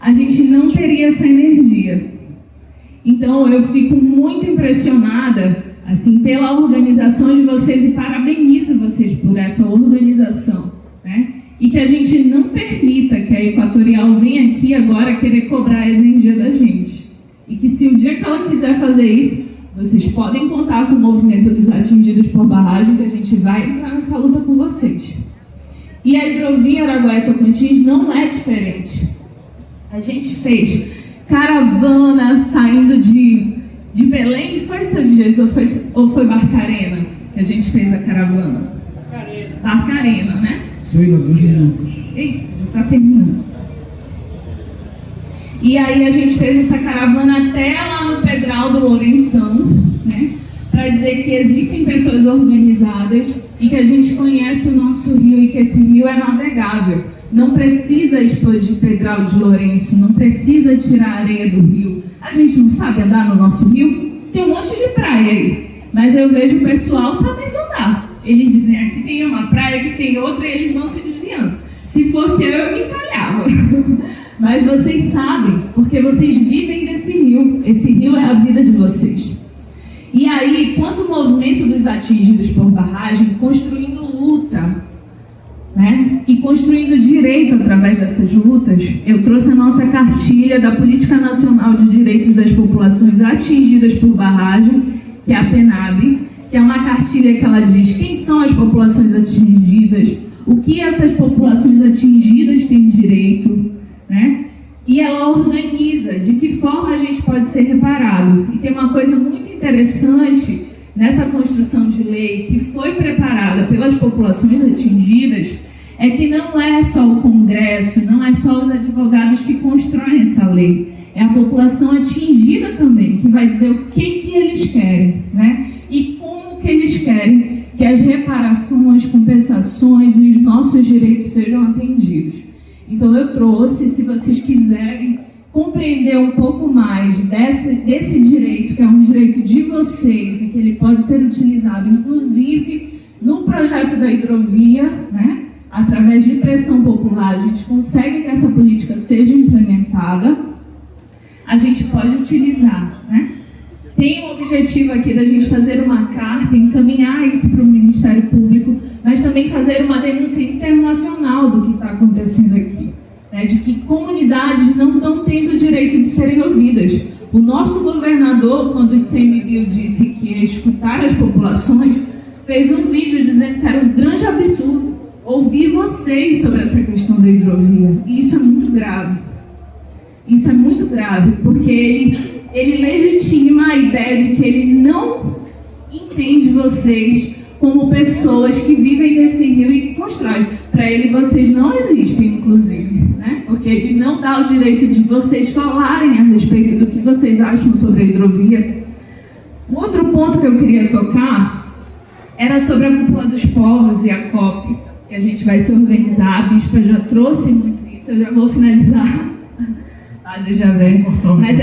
a gente não teria essa energia. Então eu fico muito impressionada assim, pela organização de vocês e parabenizo vocês por essa organização, né? E que a gente não permita que a a Equatorial vem aqui agora querer cobrar a energia da gente. E que se o dia que ela quiser fazer isso, vocês podem contar com o movimento dos atingidos por barragem, que a gente vai entrar nessa luta com vocês. E a hidrovia Araguaia-Tocantins não é diferente. A gente fez caravana saindo de Belém, foi, seu Jesus, ou foi Barcarena que a gente fez a caravana? Barcarena, né? Suíla, 2 minutos. Eita, já está terminando. E aí a gente fez essa caravana até lá no Pedral do Lourenção, né? Para dizer que existem pessoas organizadas e que a gente conhece o nosso rio e que esse rio é navegável. Não precisa explodir Pedral de Lourenço, não precisa tirar a areia do rio. A gente não sabe andar no nosso rio? Tem um monte de praia aí, mas eu vejo o pessoal sabendo andar. Eles dizem, aqui tem uma praia, aqui tem outra, e eles vão se desviando. Se fosse eu me encalhava. Mas vocês sabem, porque vocês vivem desse rio. Esse rio é a vida de vocês. E aí, quanto o movimento dos atingidos por barragem, construindo luta, né? E construindo direito através dessas lutas, eu trouxe a nossa cartilha da Política Nacional de Direitos das Populações Atingidas por Barragem, que é a PENAB, que é uma cartilha que ela diz quem são as populações atingidas, o que essas populações atingidas têm direito, né? E ela organiza de que forma a gente pode ser reparado. E tem uma coisa muito interessante nessa construção de lei que foi preparada pelas populações atingidas, é que não é só o Congresso, não é só os advogados que constroem essa lei, é a população atingida também, que vai dizer o que eles querem, né? E como que eles querem que as reparações, compensações e os nossos direitos sejam atendidos. Então eu trouxe, se vocês quiserem compreender um pouco mais desse direito, que é um direito de vocês e que ele pode ser utilizado, inclusive, no projeto da hidrovia, né? Através de pressão popular, a gente consegue que essa política seja implementada, a gente pode utilizar, né? Tem o objetivo aqui da gente fazer uma carta, encaminhar isso para o Ministério Público, mas também fazer uma denúncia internacional do que está acontecendo aqui, né? De que comunidades não estão tendo o direito de serem ouvidas. O nosso governador, quando o ICMBio disse que ia escutar as populações, fez um vídeo dizendo que era um grande absurdo ouvir vocês sobre essa questão da hidrovia. E isso é muito grave. Isso é muito grave, porque ele legitima a ideia de que ele não entende vocês como pessoas que vivem nesse rio e que constroem. Para ele, vocês não existem, inclusive, né? Porque ele não dá o direito de vocês falarem a respeito do que vocês acham sobre a hidrovia. Um outro ponto que eu queria tocar era sobre a Cúpula dos Povos e a COP, que a gente vai se organizar. A Bispa já trouxe muito isso, eu já vou finalizar. Já vem. Mas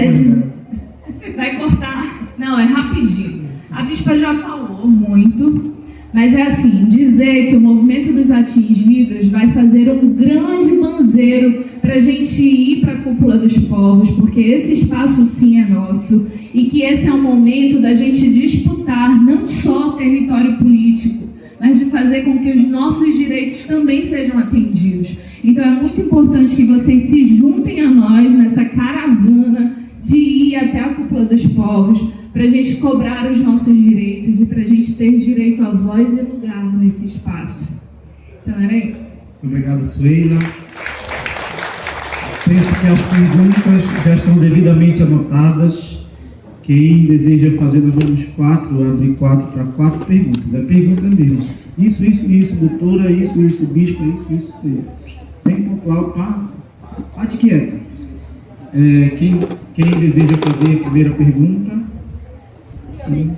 vai cortar. Não, é rapidinho. A Bispa já falou muito, mas é assim, dizer que o movimento dos atingidos vai fazer um grande banzeiro para a gente ir para a Cúpula dos Povos, porque esse espaço sim é nosso, e que esse é o momento da gente disputar não só território político, mas de fazer com que os nossos direitos também sejam atendidos. Então é muito importante que vocês se juntem a nós nessa caravana de ir até a Cúpula dos Povos para a gente cobrar os nossos direitos e para a gente ter direito a voz e lugar nesse espaço. Então era isso. Muito obrigado, Suíla. Penso que as perguntas já estão devidamente anotadas. Quem deseja fazer, nós vamos abrir 4 para 4 perguntas. É pergunta mesmo. Isso, doutora, isso, bispa, isso. Bem pontual, parte quieta. Quem deseja fazer a primeira pergunta? Sim.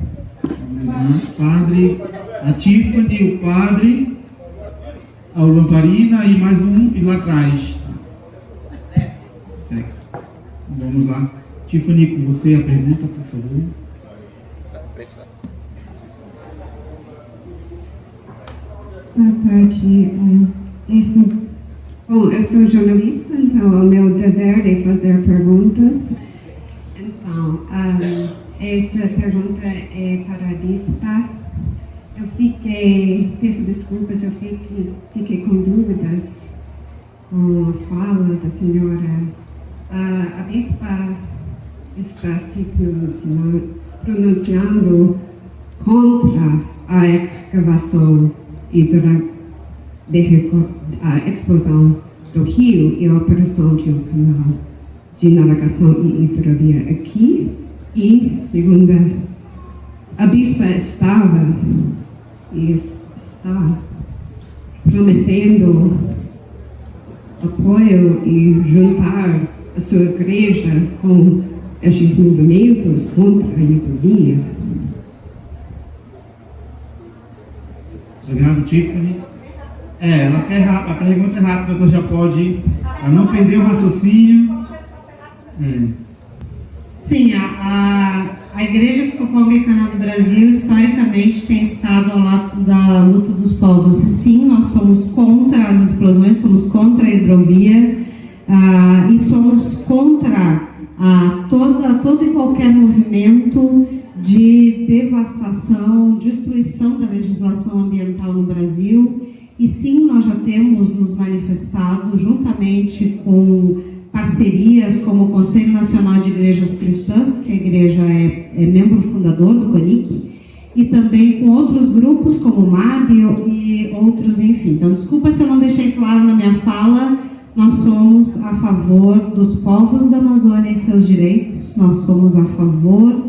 Padre, a Tiffany, o padre, a Lamparina e mais um, e lá atrás. Certo. Vamos lá. Tiffany, com você a pergunta, por favor. Boa tarde. Bom, eu sou jornalista, então o meu dever é fazer perguntas. Então, essa pergunta é para a Bispa. Peço desculpas, eu fiquei com dúvidas com a fala da senhora. A bispa está se pronunciando contra a escavação a explosão do rio e a operação de um canal de navegação e hidrovia aqui. E, segunda, a bispa estava e está prometendo apoio e juntar a sua igreja com esses movimentos contra a hidrovia. Obrigado, Tiffany. Ela quer a pergunta é rápida, então já pode ir, para não perder o raciocínio. Sim, a Igreja Episcopal Anglicana do Brasil historicamente tem estado ao lado da luta dos povos. E sim, nós somos contra as explosões, somos contra a hidrovia e somos contra todo e qualquer movimento de devastação, destruição da legislação ambiental no Brasil. E sim, nós já temos nos manifestado juntamente com parcerias como o Conselho Nacional de Igrejas Cristãs, que a igreja é membro fundador do CONIC, e também com outros grupos como o Maglio e outros, enfim. Então, desculpa se eu não deixei claro na minha fala, nós somos a favor dos povos da Amazônia e seus direitos, nós somos a favor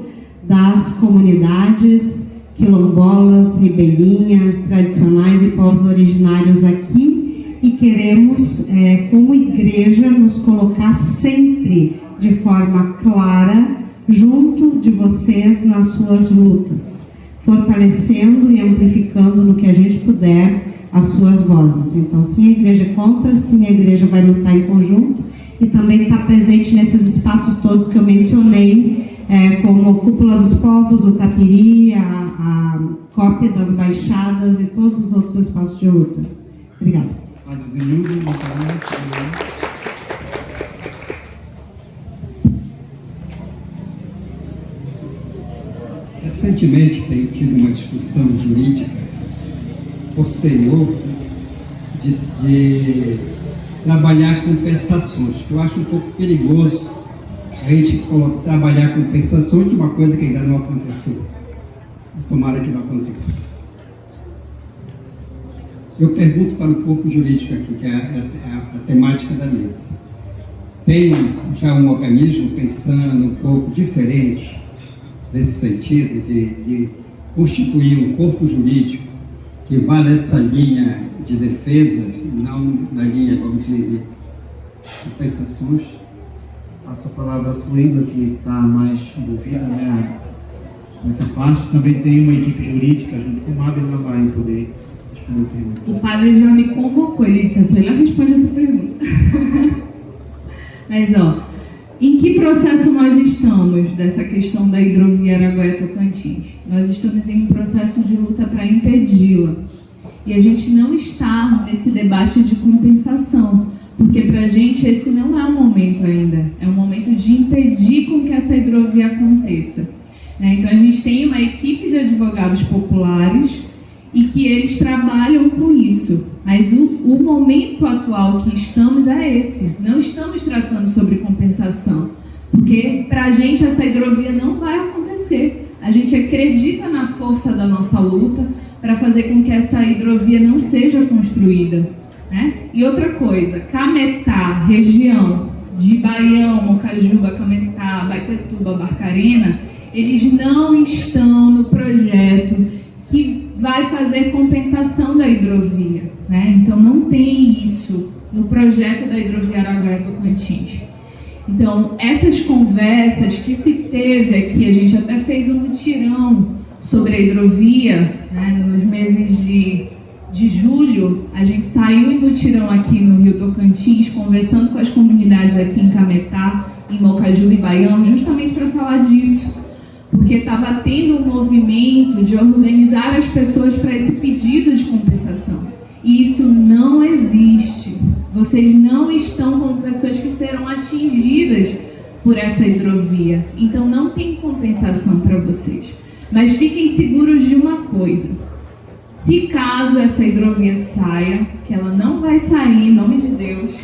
das comunidades quilombolas, ribeirinhas, tradicionais e povos originários aqui, e queremos, como igreja, nos colocar sempre de forma clara junto de vocês nas suas lutas, fortalecendo e amplificando no que a gente puder as suas vozes. Então, sim, a igreja é contra, sim, a igreja vai lutar em conjunto e também está presente nesses espaços todos que eu mencionei, como a Cúpula dos Povos, o Tapiri, a Cópia das Baixadas e todos os outros espaços de luta. Obrigada. Recentemente tem tido uma discussão jurídica posterior de trabalhar compensações, que eu acho um pouco perigoso a gente trabalhar compensações de uma coisa que ainda não aconteceu. Tomara que não aconteça. Eu pergunto para o corpo jurídico aqui, que é a temática da mesa. Tem já um organismo pensando um pouco diferente nesse sentido de constituir um corpo jurídico que vá nessa linha de defesa, não na linha, vamos dizer, de compensações? Passo a palavra à Suíla, que está mais envolvida, né, nessa parte. Também tem uma equipe jurídica junto com o Mábio, ela vai poder responder a pergunta. O padre já me convocou, ele disse, a Suíla responde essa pergunta. Mas, em que processo nós estamos dessa questão da hidrovia Araguaia-Tocantins? Nós estamos em um processo de luta para impedi-la. E a gente não está nesse debate de compensação, porque para a gente esse não é o momento ainda. É um momento de impedir com que essa hidrovia aconteça. Então a gente tem uma equipe de advogados populares e que eles trabalham com isso. Mas o momento atual que estamos é esse. Não estamos tratando sobre compensação, porque para a gente essa hidrovia não vai acontecer. A gente acredita na força da nossa luta para fazer com que essa hidrovia não seja construída. E outra coisa, Cametá, região de Baião, Mocajuba, Cametá, Baitetuba, Barcarena, eles não estão no projeto que vai fazer compensação da hidrovia. Então não tem isso no projeto da hidrovia Araguaia-Tocantins. Então essas conversas que se teve aqui, a gente até fez um mutirão sobre a hidrovia, nos meses de julho, a gente saiu em mutirão aqui no Rio Tocantins, conversando com as comunidades aqui em Cametá, em Mocajuba e Baião, justamente para falar disso, porque estava tendo um movimento de organizar as pessoas para esse pedido de compensação. E isso não existe. Vocês não estão como pessoas que serão atingidas por essa hidrovia. Então não tem compensação para vocês. Mas fiquem seguros de uma coisa. Se caso essa hidrovia saia, que ela não vai sair, em nome de Deus,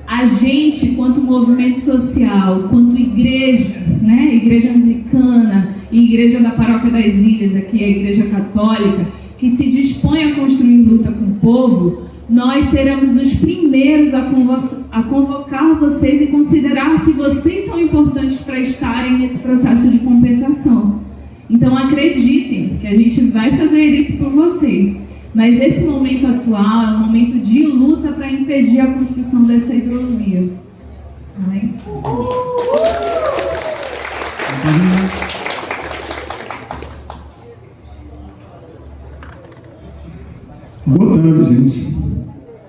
a gente, quanto movimento social, quanto igreja, né, igreja anglicana e igreja da Paróquia das Ilhas, aqui a igreja católica, que se dispõe a construir luta com o povo, nós seremos os primeiros a convocar vocês e considerar que vocês são importantes para estarem nesse processo de compensação. Então acreditem que a gente vai fazer isso por vocês. Mas esse momento atual é um momento de luta para impedir a construção dessa hidrovia. É isso. Boa tarde, gente.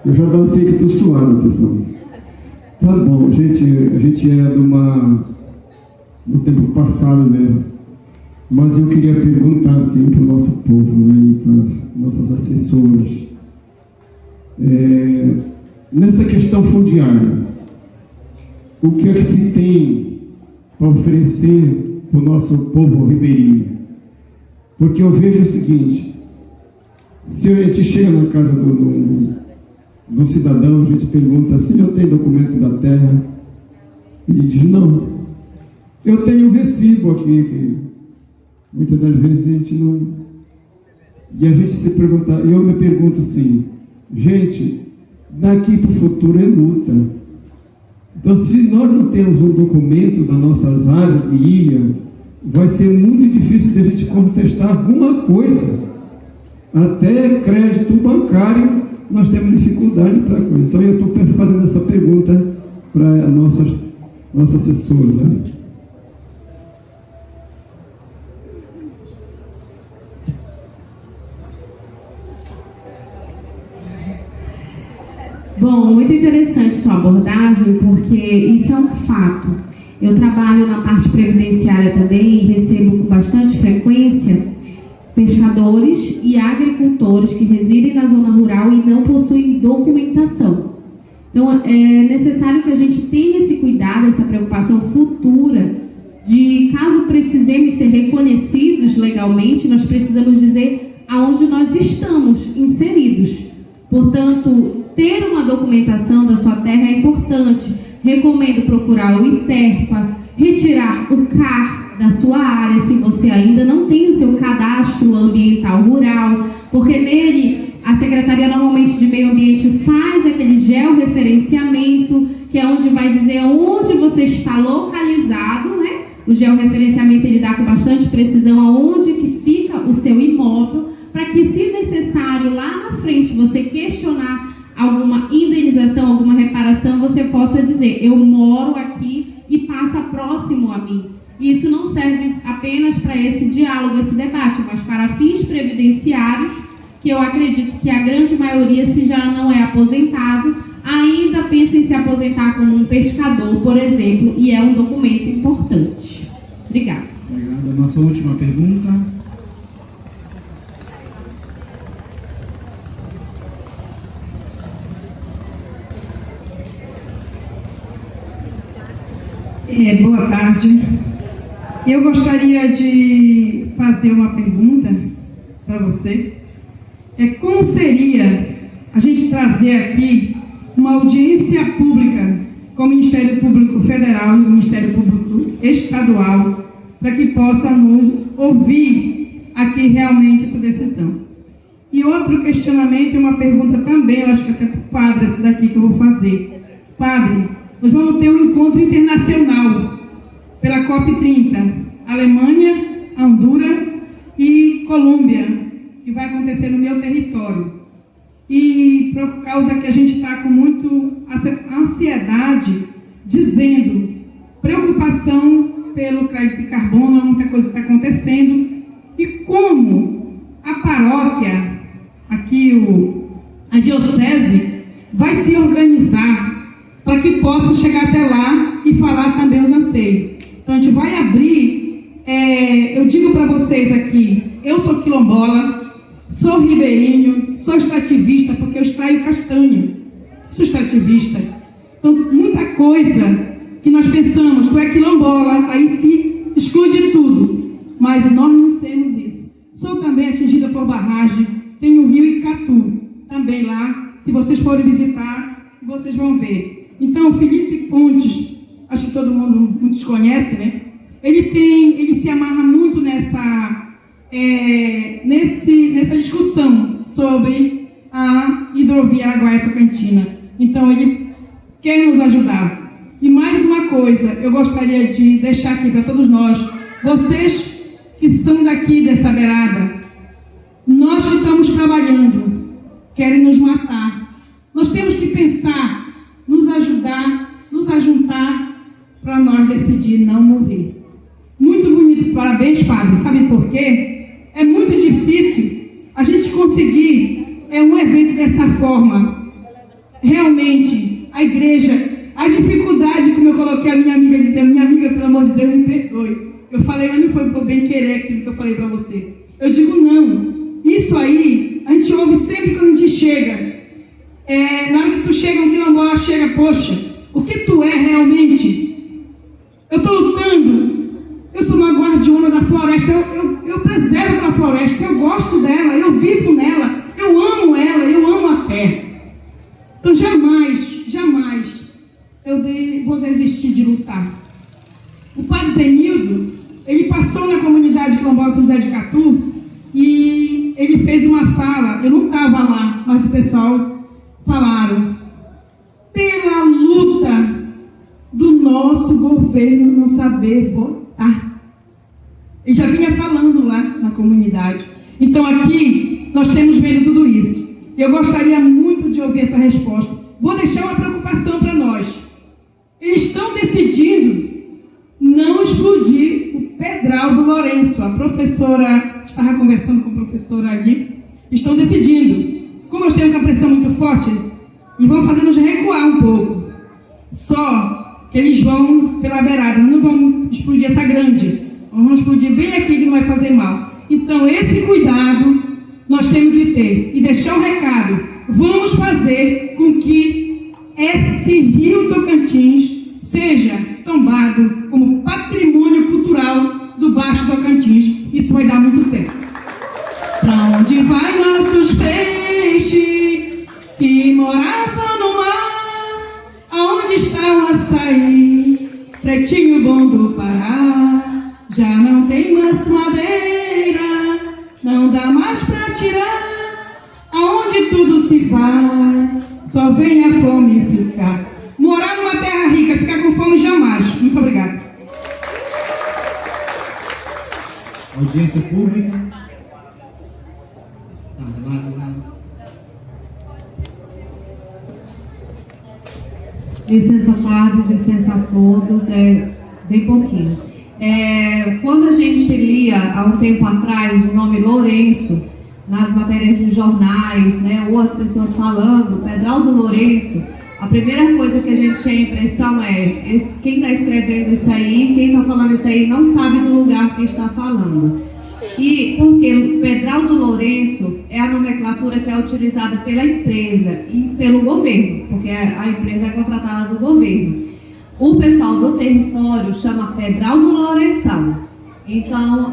Eu já dancei que estou suado, pessoal. Tá bom, gente, a gente é do tempo passado, né? Mas eu queria perguntar assim para o nosso povo, né, e para as nossas assessoras. Nessa questão fundiária, o que é que se tem para oferecer para o nosso povo ribeirinho? Porque eu vejo o seguinte: se a gente chega na casa do cidadão, a gente pergunta se eu tenho documento da terra, ele diz não. Eu tenho um recibo aqui, que muitas das vezes a gente não... E a gente se pergunta, eu me pergunto assim, gente, daqui para o futuro é luta. Então, se nós não temos um documento das nossas áreas de ilha, vai ser muito difícil de a gente contestar alguma coisa. Até crédito bancário nós temos dificuldade para coisa. Então eu estou fazendo essa pergunta para nossas assessoras, né? Bom, muito interessante sua abordagem, porque isso é um fato. Eu trabalho na parte previdenciária também e recebo com bastante frequência pescadores e agricultores que residem na zona rural e não possuem documentação. Então, é necessário que a gente tenha esse cuidado, essa preocupação futura de, caso precisemos ser reconhecidos legalmente, nós precisamos dizer aonde nós estamos inseridos. Portanto, ter uma documentação da sua terra é importante. Recomendo procurar o ITERPA, retirar o CAR da sua área, se você ainda não tem o seu cadastro ambiental rural, porque nele a Secretaria normalmente de Meio Ambiente faz aquele georreferenciamento, que é onde vai dizer onde você está localizado, né? O georreferenciamento ele dá com bastante precisão aonde que fica o seu imóvel, para que, se necessário, lá na frente você questionar alguma indenização, alguma reparação, você possa dizer, eu moro aqui e passa próximo a mim. Isso não serve apenas para esse diálogo, esse debate, mas para fins previdenciários, que eu acredito que a grande maioria, se já não é aposentado, ainda pensa em se aposentar como um pescador, por exemplo, e é um documento importante. Obrigada. Obrigada. Nossa última pergunta. Boa tarde. Eu gostaria de fazer uma pergunta para você. Como seria a gente trazer aqui uma audiência pública com o Ministério Público Federal e o Ministério Público Estadual para que possa nos ouvir aqui realmente essa decisão? E outro questionamento e uma pergunta também, eu acho que até para o padre, esse daqui que eu vou fazer. Padre, nós vamos ter um encontro internacional pela COP30, Alemanha, Honduras e Colômbia, que vai acontecer no meu território. E por causa que a gente está com muito ansiedade, dizendo, preocupação pelo crédito de carbono, muita coisa está acontecendo, e como a paróquia, aqui a diocese, vai se organizar para que possa chegar até lá e falar também os anseios. Então, a gente vai abrir, eu digo para vocês aqui, eu sou quilombola, sou ribeirinho, sou extrativista, porque eu extraio castanha, sou extrativista. Então, muita coisa que nós pensamos, tu é quilombola, aí se esconde tudo, mas nós não somos isso. Sou também atingida por por barragem, tem o rio Icatu, também lá. Se vocês forem visitar, vocês vão ver. Então, Felipe Pontes, acho que todo mundo, muitos conhecem, né? Ele se amarra muito nessa discussão sobre a hidrovia Araguaia-Tocantina. Então, ele quer nos ajudar. E mais uma coisa, eu gostaria de deixar aqui para todos nós, vocês que são daqui dessa beirada, nós que estamos trabalhando, querem nos matar. Nós temos que pensar, nos ajudar, nos ajuntar, para nós decidir não morrer. Muito bonito, parabéns, padre. Sabe por quê? É muito difícil a gente conseguir um evento dessa forma. Realmente, a igreja, a dificuldade, como eu coloquei a minha amiga, dizendo, minha amiga, pelo amor de Deus, me perdoe. Eu falei, mas não foi por bem querer aquilo que eu falei para você. Eu digo, não. Isso aí, a gente ouve sempre quando a gente chega. Na hora que tu chega, um quilombola chega, poxa, o que tu é realmente? Eu estou lutando. Eu sou uma guardiona da floresta. Eu preservo a floresta. Eu gosto dela. Eu vivo nela. Eu amo ela. Eu amo a terra. Então, jamais eu vou desistir de lutar. O padre Zenildo, ele passou na comunidade quilombola São José de Catu e ele fez uma fala. Eu não estava lá, mas o pessoal falaram, pela luta do nosso governo não saber votar. Ele já vinha falando lá na comunidade. Então aqui nós temos vendo tudo isso. Eu gostaria muito de ouvir essa resposta. Vou deixar uma preocupação para nós. Eles estão decidindo não explodir o Pedral do Lourenço. A professora, estava conversando com a professora ali, estão decidindo. Como nós temos uma pressão muito forte, e vão fazendo-nos recuar um pouco. Só que eles vão pela beirada, não vão explodir essa grande. Vão explodir bem aqui que não vai fazer mal. Então, esse cuidado nós temos que ter. E deixar um recado. Vamos fazer com que esse rio Tocantins seja tombado como patrimônio cultural do Baixo Tocantins. Isso vai dar muito certo. Pra onde vai nossos peixes que moravam no mar? Aonde está o açaí, pretinho bom do Pará? Já não tem mais madeira, não dá mais pra tirar. Aonde tudo se vai, só vem a fome ficar. Morar numa terra rica, ficar com fome jamais. Muito obrigada. Audiência pública. Licença, padre, licença a todos, bem pouquinho. Quando a gente lia há um tempo atrás o nome Lourenço nas matérias de jornais, né, ou as pessoas falando Pedral do Lourenço, a primeira coisa que a gente tinha a impressão quem está escrevendo isso aí, quem está falando isso aí não sabe do lugar que está falando. E porque o Pedral do Lourenço é a nomenclatura que é utilizada pela empresa e pelo governo, porque a empresa é contratada do governo. O pessoal do território chama Pedral do Lourenção. Então,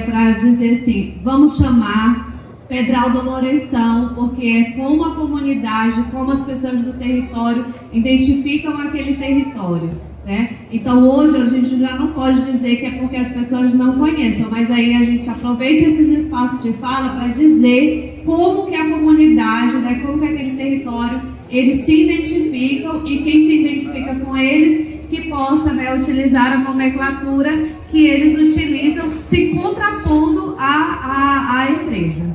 para dizer assim, vamos chamar Pedral do Lourenção, porque é como a comunidade, como as pessoas do território identificam aquele território, né? Então hoje a gente já não pode dizer que é porque as pessoas não conhecem, mas aí a gente aproveita esses espaços de fala para dizer como que a comunidade, né, como que aquele território, eles se identificam e quem se identifica com eles que possa, né, utilizar a nomenclatura que eles utilizam, se contrapondo à empresa.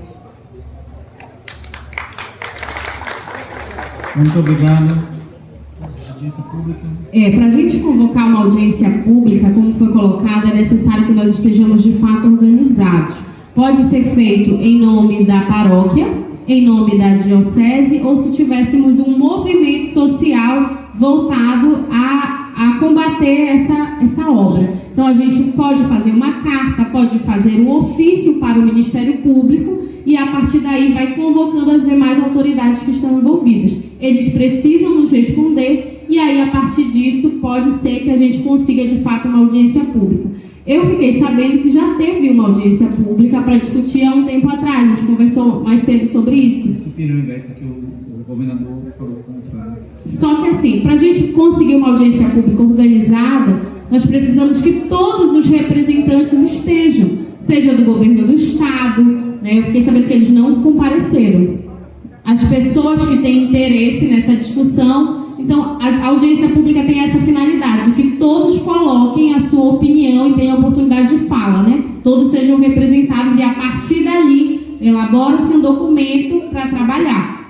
Muito obrigado. Audiência pública. Para a gente convocar uma audiência pública, como foi colocado, é necessário que nós estejamos de fato organizados. Pode ser feito em nome da paróquia, em nome da diocese, ou se tivéssemos um movimento social voltado a combater essa obra. Então a gente pode fazer uma carta, pode fazer um ofício para o Ministério Público e a partir daí vai convocando as demais autoridades que estão envolvidas. Eles precisam nos responder e aí a partir disso pode ser que a gente consiga de fato uma audiência pública. Eu fiquei sabendo que já teve uma audiência pública para discutir há um tempo atrás, a gente conversou mais cedo sobre isso. Prefiro o inverso que o governador falou contra. Só que assim, para a gente conseguir uma audiência pública organizada, nós precisamos que todos os representantes estejam, seja do governo do estado, né? Eu fiquei sabendo que eles não compareceram. As pessoas que têm interesse nessa discussão. Então, a audiência pública tem essa finalidade, que todos coloquem a sua opinião e tenham oportunidade de fala, né? Todos sejam representados e, a partir dali, elabora-se um documento para trabalhar.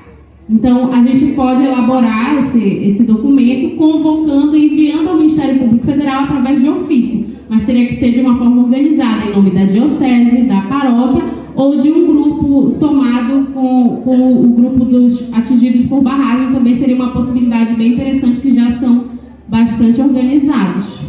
Então, a gente pode elaborar esse documento convocando e enviando ao Ministério Público Federal através de ofício, mas teria que ser de uma forma organizada, em nome da diocese, da paróquia, ou de um grupo somado com o grupo dos atingidos por barragem. Também seria uma possibilidade bem interessante, que já são bastante organizados.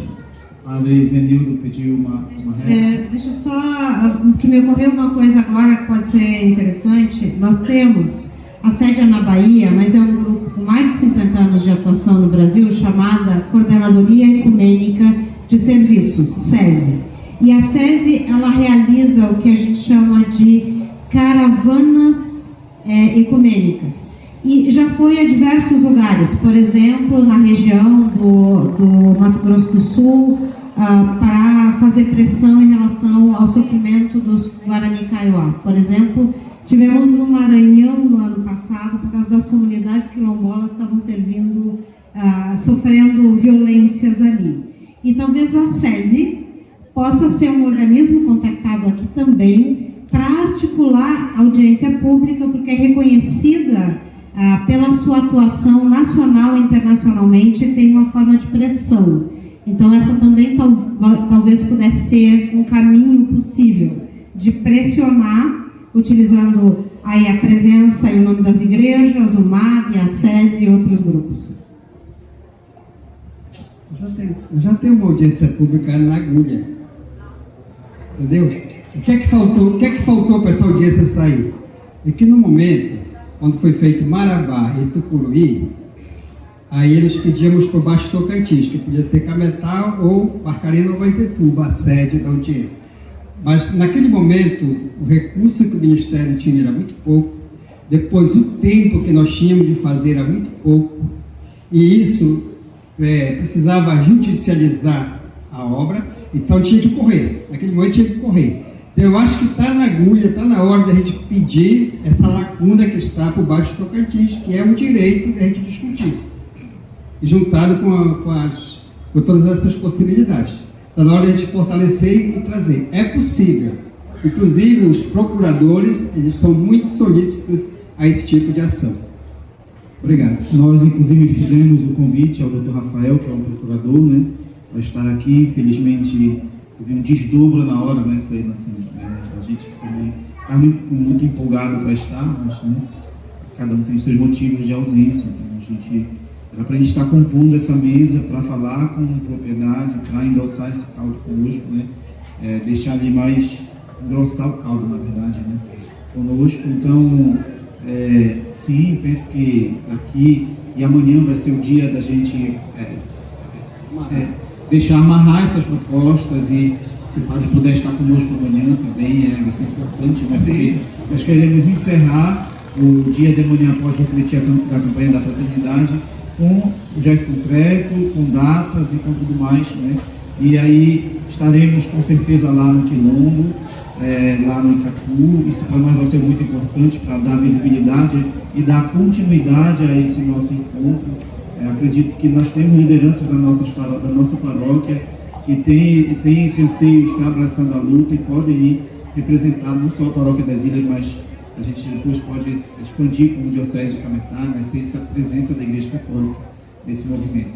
Padre Zenildo pediu uma réplica. Deixa só, que me ocorreu uma coisa agora que pode ser interessante. Nós temos a sede na Bahia, mas é um grupo com mais de 50 anos de atuação no Brasil, chamada Coordenadoria Ecumênica de Serviços, SESI. E a SESI, ela realiza o que a gente chama de caravanas ecumênicas. E já foi a diversos lugares, por exemplo, na região do Mato Grosso do Sul, para fazer pressão em relação ao sofrimento dos Guarani Kaiowá. Por exemplo, tivemos no Maranhão no ano passado, por causa das comunidades quilombolas que estavam sofrendo violências ali. E talvez a SESI possa ser um organismo contactado aqui também para articular a audiência pública, porque é reconhecida pela sua atuação nacional e internacionalmente, e tem uma forma de pressão. Então, essa também talvez pudesse ser um caminho possível de pressionar, utilizando aí a presença e o nome das igrejas, o MAB, a SESI e outros grupos. Eu já tenho uma audiência pública na agulha. Entendeu? O que é que faltou para essa audiência sair? É que no momento, quando foi feito Marabá e Tucuruí, aí eles pedíamos para o Baixo Tocantins, que podia ser Cametá ou Barcarena ou Baitetuba, a sede da audiência. Mas naquele momento, o recurso que o Ministério tinha era muito pouco, depois o tempo que nós tínhamos de fazer era muito pouco, e isso precisava judicializar a obra. Então tinha que correr, naquele momento tinha que correr. Então eu acho que está na agulha, está na hora da gente pedir essa lacuna que está por baixo do Tocantins, que é um direito da gente discutir, e juntado com todas essas possibilidades. Está na hora da gente fortalecer e trazer. É possível. Inclusive os procuradores, eles são muito solícitos a esse tipo de ação. Obrigado. Nós, inclusive, fizemos o convite ao Dr. Rafael, que é o procurador, né, para estar aqui. Infelizmente, houve um desdobro na hora, né? Isso aí, assim, a gente está muito empolgado para estar, mas, né, cada um tem seus motivos de ausência. Então, era para a gente estar compondo essa mesa para falar com propriedade, para endossar esse caldo conosco, né? Deixar ali mais, engrossar o caldo, na verdade, né, conosco. Então, sim, penso que aqui e amanhã vai ser o dia da gente deixar amarrar essas propostas, e se o padre puder estar conosco amanhã também, vai ser importante, né? Porque nós queremos encerrar o dia de amanhã após refletir a campanha da fraternidade com o gesto concreto, com datas e com tudo mais, né? E aí estaremos com certeza lá no Quilombo, lá no Icatu. Isso para nós vai ser muito importante para dar visibilidade e dar continuidade a esse nosso encontro. Acredito que nós temos lideranças da nossa paróquia que tem esse anseio de estar abraçando a luta e podem ir representar não só a Paróquia das Ilhas, mas a gente depois pode expandir como Diocese de Cametá, vai ser essa presença da Igreja Católica nesse movimento.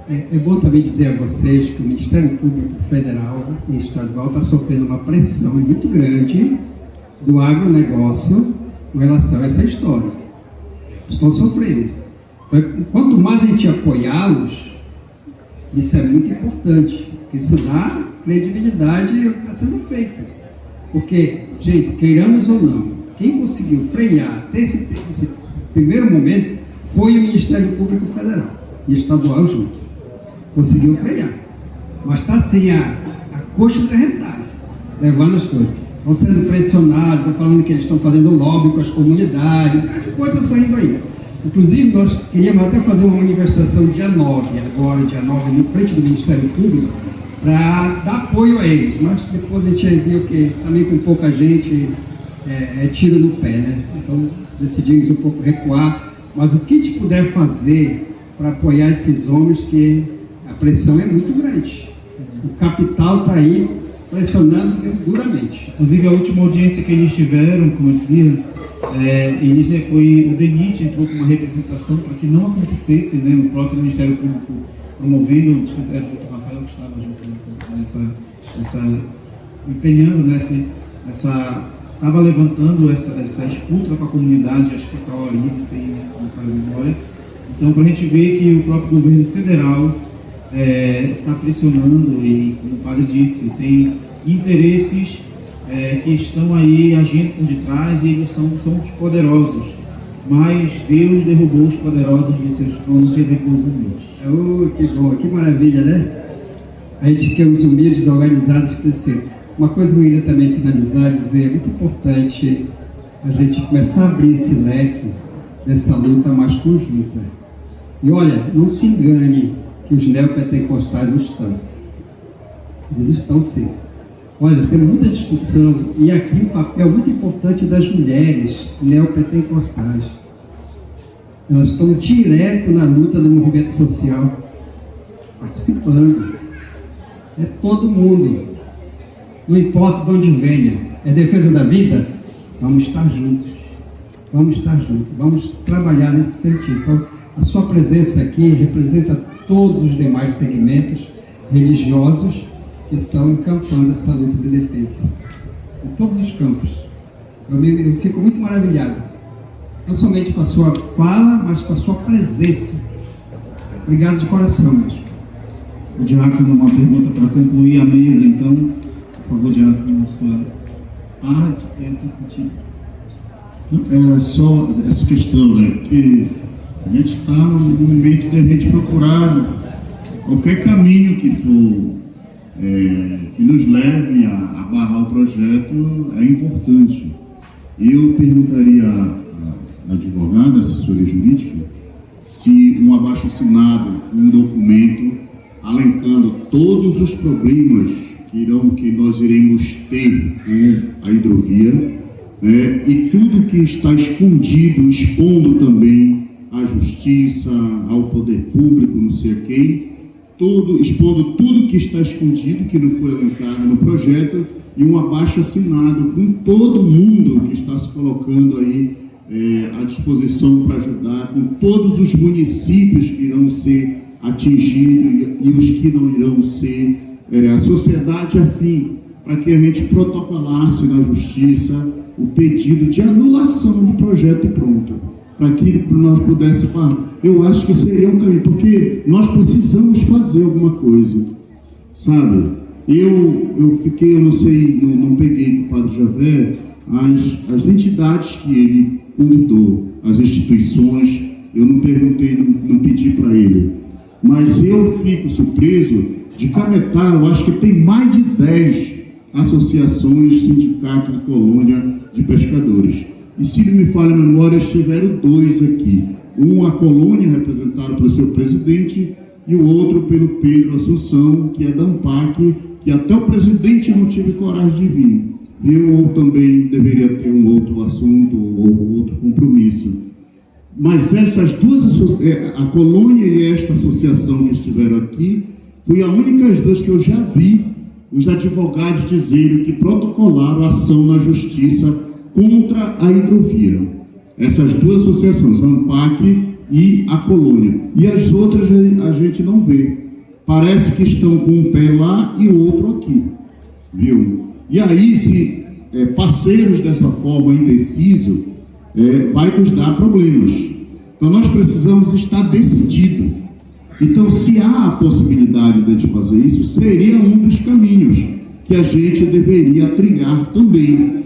É bom também dizer a vocês que o Ministério Público Federal e Estadual está sofrendo uma pressão muito grande do agronegócio com relação a essa história. Estão sofrendo. Então, quanto mais a gente apoiá-los, isso é muito importante, porque isso dá credibilidade ao que está sendo feito. Porque, gente, queiramos ou não, quem conseguiu frear até esse primeiro momento foi o Ministério Público Federal e Estadual junto. Conseguiu frear. Mas está assim, a coxas é realidade, levando as coisas. Estão sendo pressionados, estão falando que eles estão fazendo lobby com as comunidades, um bocado de coisa está saindo aí. Inclusive, nós queríamos até fazer uma manifestação dia 9, agora dia 9, em frente do Ministério Público, para dar apoio a eles, mas depois a gente viu que também com pouca gente é tiro no pé, né? Então decidimos um pouco recuar, mas o que a gente puder fazer para apoiar esses homens, que a pressão é muito grande. O capital está aí pressionando duramente. Inclusive, a última audiência que eles tiveram, como eu dizia, o DENIT entrou com uma representação para que não acontecesse, né, o próprio Ministério Público promovendo, acho que era o Dr. Rafael que estava junto empenhando, estava levantando essa escuta com a comunidade, acho que está a Orice e essa memória. Então, para a gente ver que o próprio governo federal está pressionando e, como o padre disse, tem interesses que estão aí agindo por detrás, e eles são os poderosos. Mas Deus derrubou os poderosos de seus tronos e elevou os humildes. Que bom, que maravilha, né? A gente quer os humildes organizados crescer. Uma coisa que eu queria também finalizar, dizer, é muito importante a gente começar a abrir esse leque dessa luta mais conjunta. E olha, não se engane que os neopentecostais não estão. Eles estão sim. Olha, nós temos muita discussão, e aqui um papel muito importante das mulheres neopentecostais. Elas estão direto na luta do movimento social, participando. É todo mundo. Não importa de onde venha. É defesa da vida? Vamos estar juntos. Vamos estar juntos. Vamos trabalhar nesse sentido. Então, a sua presença aqui representa todos os demais segmentos religiosos que estão encampando essa luta de defesa. Em todos os campos. Eu fico muito maravilhado. Não somente com a sua fala, mas com a sua presença. Obrigado de coração, mesmo. O diácono, uma pergunta para concluir a mesa, então. Por favor, diácono, sua parte, estou contigo. Era só essa questão, né? Que a gente está no momento de a gente procurar qualquer caminho que for, que nos leve a barrar o projeto, é importante. Eu perguntaria à advogada, assessoria jurídica, se um abaixo-assinado, um documento, alencando todos os problemas que nós iremos ter com a hidrovia, né, e tudo que está escondido, expondo também à justiça, ao poder público, não sei a quem, expondo tudo que está escondido, que não foi elencado no projeto, e um abaixo-assinado com todo mundo que está se colocando aí à disposição para ajudar, com todos os municípios que irão ser atingidos e os que não irão ser, a sociedade afim, para que a gente protocolasse na justiça o pedido de anulação do projeto e pronto, para que nós pudéssemos falar. Eu acho que seria um caminho, porque nós precisamos fazer alguma coisa, sabe? Eu fiquei, eu não sei, não peguei com o Padre Javé as entidades que ele convidou, as instituições, eu não perguntei, não pedi para ele, mas eu fico surpreso de Cametá. Eu acho que tem mais de 10 associações, sindicatos de colônia de pescadores. E se não me falha a memória, estiveram 2 aqui. Um, a colônia, representada pelo seu presidente, e o outro pelo Pedro Assunção, que é da ANPAC, que até o presidente não tive coragem de vir. Viu? Ou também deveria ter um outro assunto ou outro compromisso. Mas essas duas, a colônia e esta associação que estiveram aqui, foi a únicas 2 que eu já vi os advogados dizerem que protocolaram ação na justiça contra a hidrovia. Essas 2 associações, a ANPAC e a colônia. E as outras a gente não vê. Parece que estão com um pé lá e outro aqui. Viu? E aí, se parceiros dessa forma indecisos, vai nos dar problemas. Então, nós precisamos estar decididos. Então, se há a possibilidade de fazer isso, seria um dos caminhos que a gente deveria trilhar também.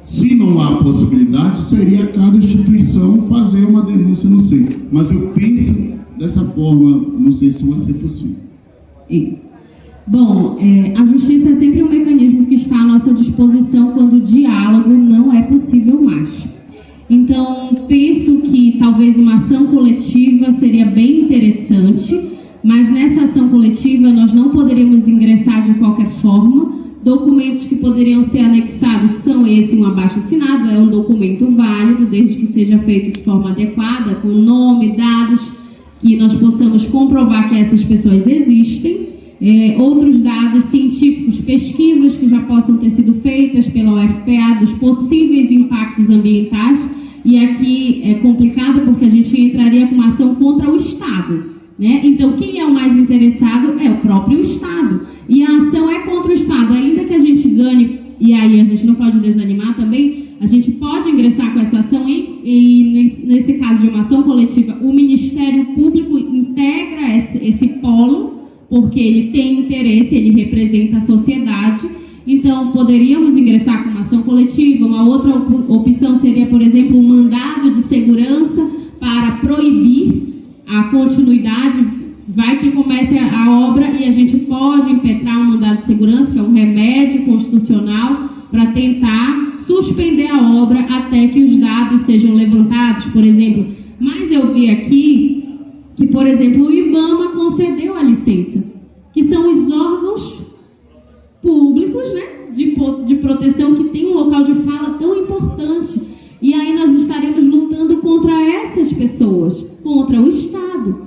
Se não há possibilidade, seria cada instituição fazer uma denúncia, não sei. Mas eu penso dessa forma, não sei se vai ser possível. Bom, a justiça é sempre um mecanismo que está à nossa disposição quando o diálogo não é possível mais. Então, penso que talvez uma ação coletiva seria bem interessante, mas nessa ação coletiva nós não poderíamos ingressar de qualquer forma. Documentos que poderiam ser anexados são esse, um abaixo-assinado, é um documento válido, desde que seja feito de forma adequada, com nome, dados, que nós possamos comprovar que essas pessoas existem. Outros dados científicos, pesquisas que já possam ter sido feitas pela UFPA dos possíveis impactos ambientais, e aqui é complicado porque a gente entraria com uma ação contra o Estado, né? Então, quem é o mais interessado é o próprio Estado, e a ação é contra o Estado, ainda que a gente ganhe, e aí a gente não pode desanimar também, a gente pode ingressar com essa ação e nesse caso de uma ação coletiva, o Ministério Público integra esse polo, porque ele tem interesse, ele representa a sociedade. Então, poderíamos ingressar com uma ação coletiva. Uma outra opção seria, por exemplo, um mandado de segurança para proibir a continuidade. Vai que comece a obra e a gente pode impetrar um mandado de segurança, que é um remédio constitucional, para tentar suspender a obra até que os dados sejam levantados, por exemplo. Mas eu vi aqui que, por exemplo, o IBAMA concedeu a licença, que são os órgãos públicos, né, de proteção, que tem um local de fala tão importante. E aí nós estaremos lutando contra essas pessoas, contra o Estado.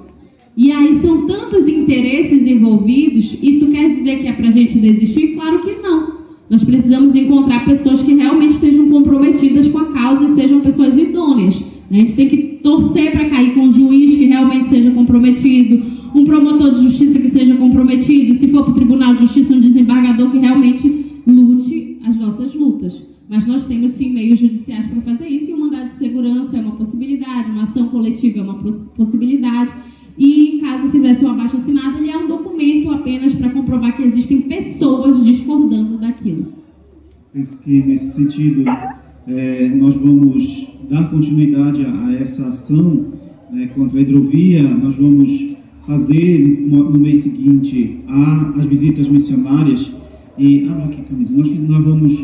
E aí são tantos interesses envolvidos. Isso quer dizer que é para a gente desistir? Claro que não. Nós precisamos encontrar pessoas que realmente estejam comprometidas com a causa e sejam pessoas idôneas. A gente tem que torcer para cair com um juiz que realmente seja comprometido, um promotor de justiça que seja comprometido, se for para o Tribunal de Justiça, um desembargador que realmente lute as nossas lutas. Mas nós temos sim meios judiciais para fazer isso, e um mandado de segurança é uma possibilidade, uma ação coletiva é uma possibilidade, e em caso fizesse um abaixo-assinado, ele é um documento apenas para comprovar que existem pessoas discordando daquilo. Penso que nesse sentido nós vamos dar continuidade a essa ação contra a hidrovia. Nós vamos fazer no mês seguinte as visitas missionárias e nós vamos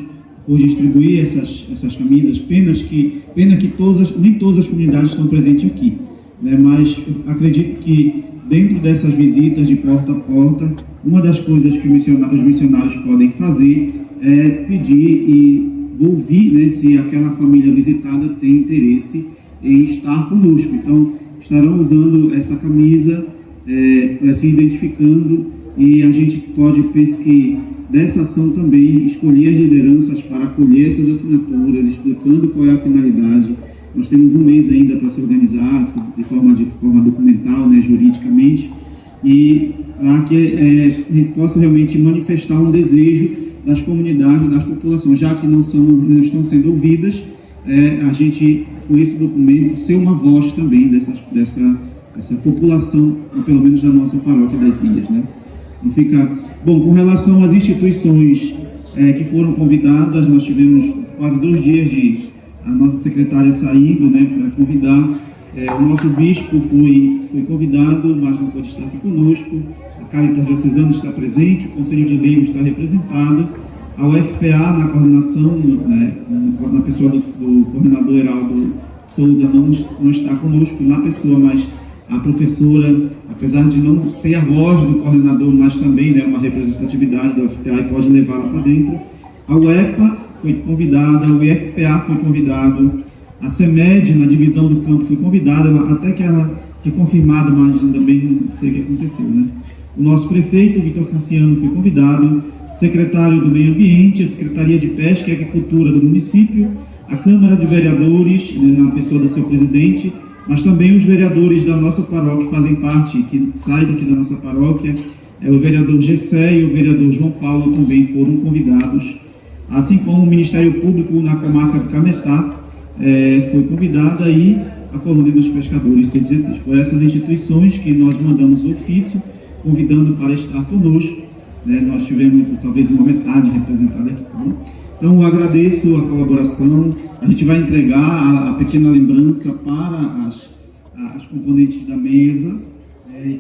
hoje distribuir essas camisas. Pena que nem todas as comunidades estão presentes aqui, né? Mas acredito que dentro dessas visitas de porta a porta, uma das coisas que os missionários podem fazer é pedir e ouvir, né, se aquela família visitada tem interesse em estar conosco. Então, estarão usando essa camisa para se identificando, e a gente pode, penso que dessa ação também, escolher as lideranças para acolher essas assinaturas, explicando qual é a finalidade. Nós temos um mês ainda para se organizar de forma documental, né, juridicamente, e para que a gente possa realmente manifestar um desejo das comunidades, das populações, já que não estão sendo ouvidas, a gente, com esse documento, ser uma voz também dessa população, pelo menos da nossa paróquia das Ilhas, né? Não fica... Bom, com relação às instituições que foram convidadas, nós tivemos quase 2 dias de a nossa secretária saindo, né, para convidar. O nosso bispo foi convidado, mas não pôde estar aqui conosco. A Caritas Diocesana está presente, o Conselho de Leigos está representado, a UFPA na coordenação, né, na pessoa do coordenador Heraldo Souza não está conosco na pessoa, mas a professora, apesar de não ser a voz do coordenador, mas também, né, uma representatividade da UFPA e pode levá-la para dentro. A UEPA foi convidada, o IFPA foi convidado, a CEMED, na divisão do campo, foi convidada, até que ela foi confirmada, mas ainda bem não sei o que aconteceu, né? O nosso prefeito, Vitor Cassiano, foi convidado, secretário do Meio Ambiente, a Secretaria de Pesca e Agricultura do município, a Câmara de Vereadores, né, na pessoa do seu presidente, mas também os vereadores da nossa paróquia fazem parte, que saem daqui da nossa paróquia, o vereador Gessé e o vereador João Paulo também foram convidados, assim como o Ministério Público na comarca de Cametá foi convidada, e a Colônia dos Pescadores C16. Foram essas instituições que nós mandamos o ofício convidando para estar conosco, né? Nós tivemos talvez uma metade representada aqui, tá bom? Então, eu agradeço a colaboração. A gente vai entregar a pequena lembrança para as componentes da mesa,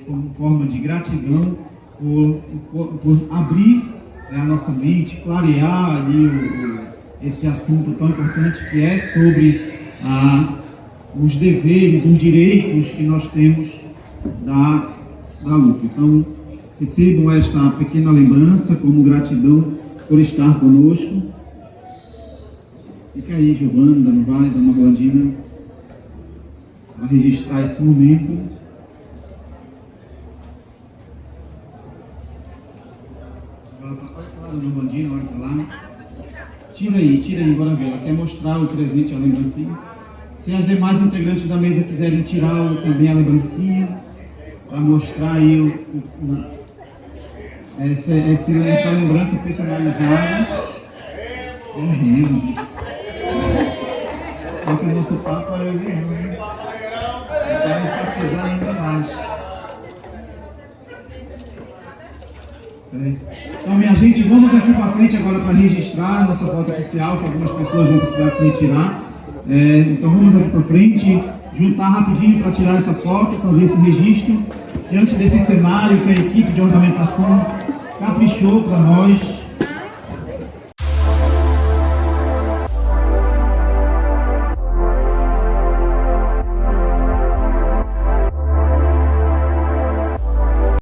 como forma de gratidão, por abrir a nossa mente, clarear ali esse assunto tão importante que é sobre os deveres, os direitos que nós temos da luta. Então, recebam esta pequena lembrança como gratidão por estar conosco. Fica aí, Giovana, não vai, Dona Blandina, para registrar esse momento. Olha para lá, Dona Blandina, olha para lá. Tira aí, bora ver. Ela quer mostrar o presente, a lembrancinha. Se as demais integrantes da mesa quiserem tirar também a lembrancinha, para mostrar aí essa lembrança personalizada. Diz. Só que o nosso Papa é o Guerreiro, para enfatizar ainda mais. Certo? Então, minha gente, vamos aqui para frente agora para registrar a nossa foto oficial, que algumas pessoas vão precisar se retirar. Então, vamos aqui para frente, juntar rapidinho para tirar essa foto, fazer esse registro diante desse cenário que a equipe de ornamentação caprichou para nós.